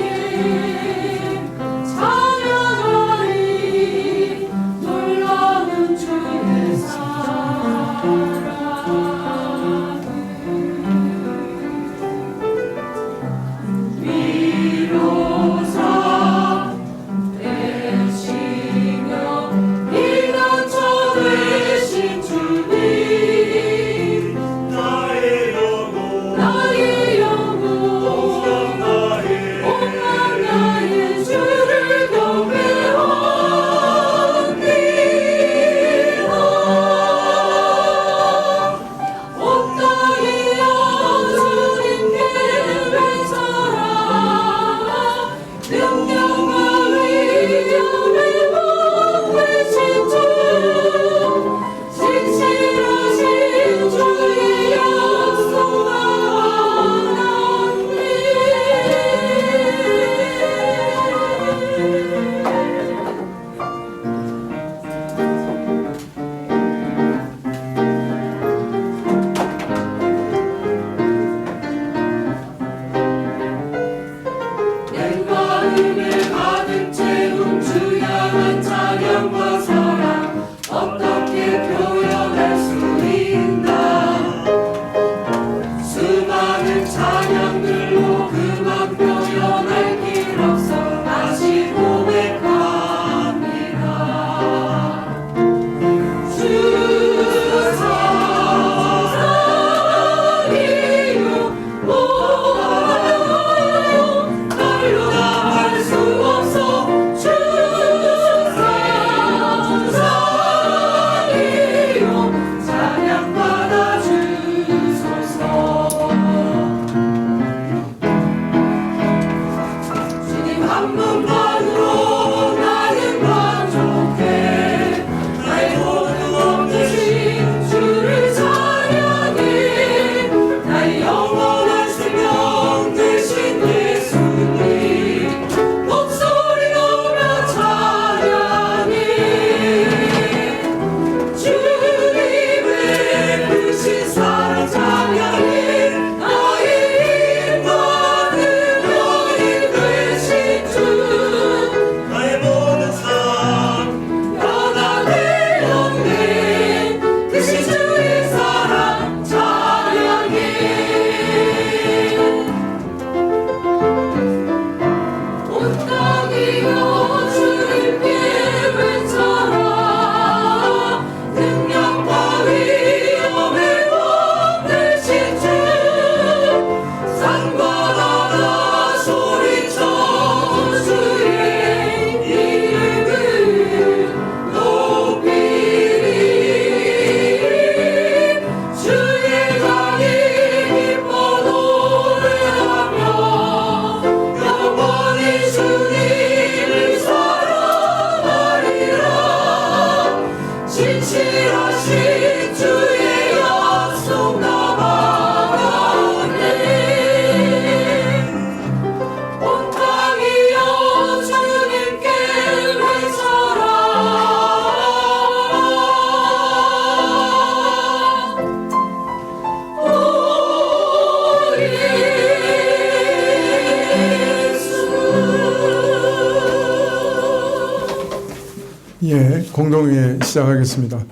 A: 예, 공동회의 시작하겠습니다.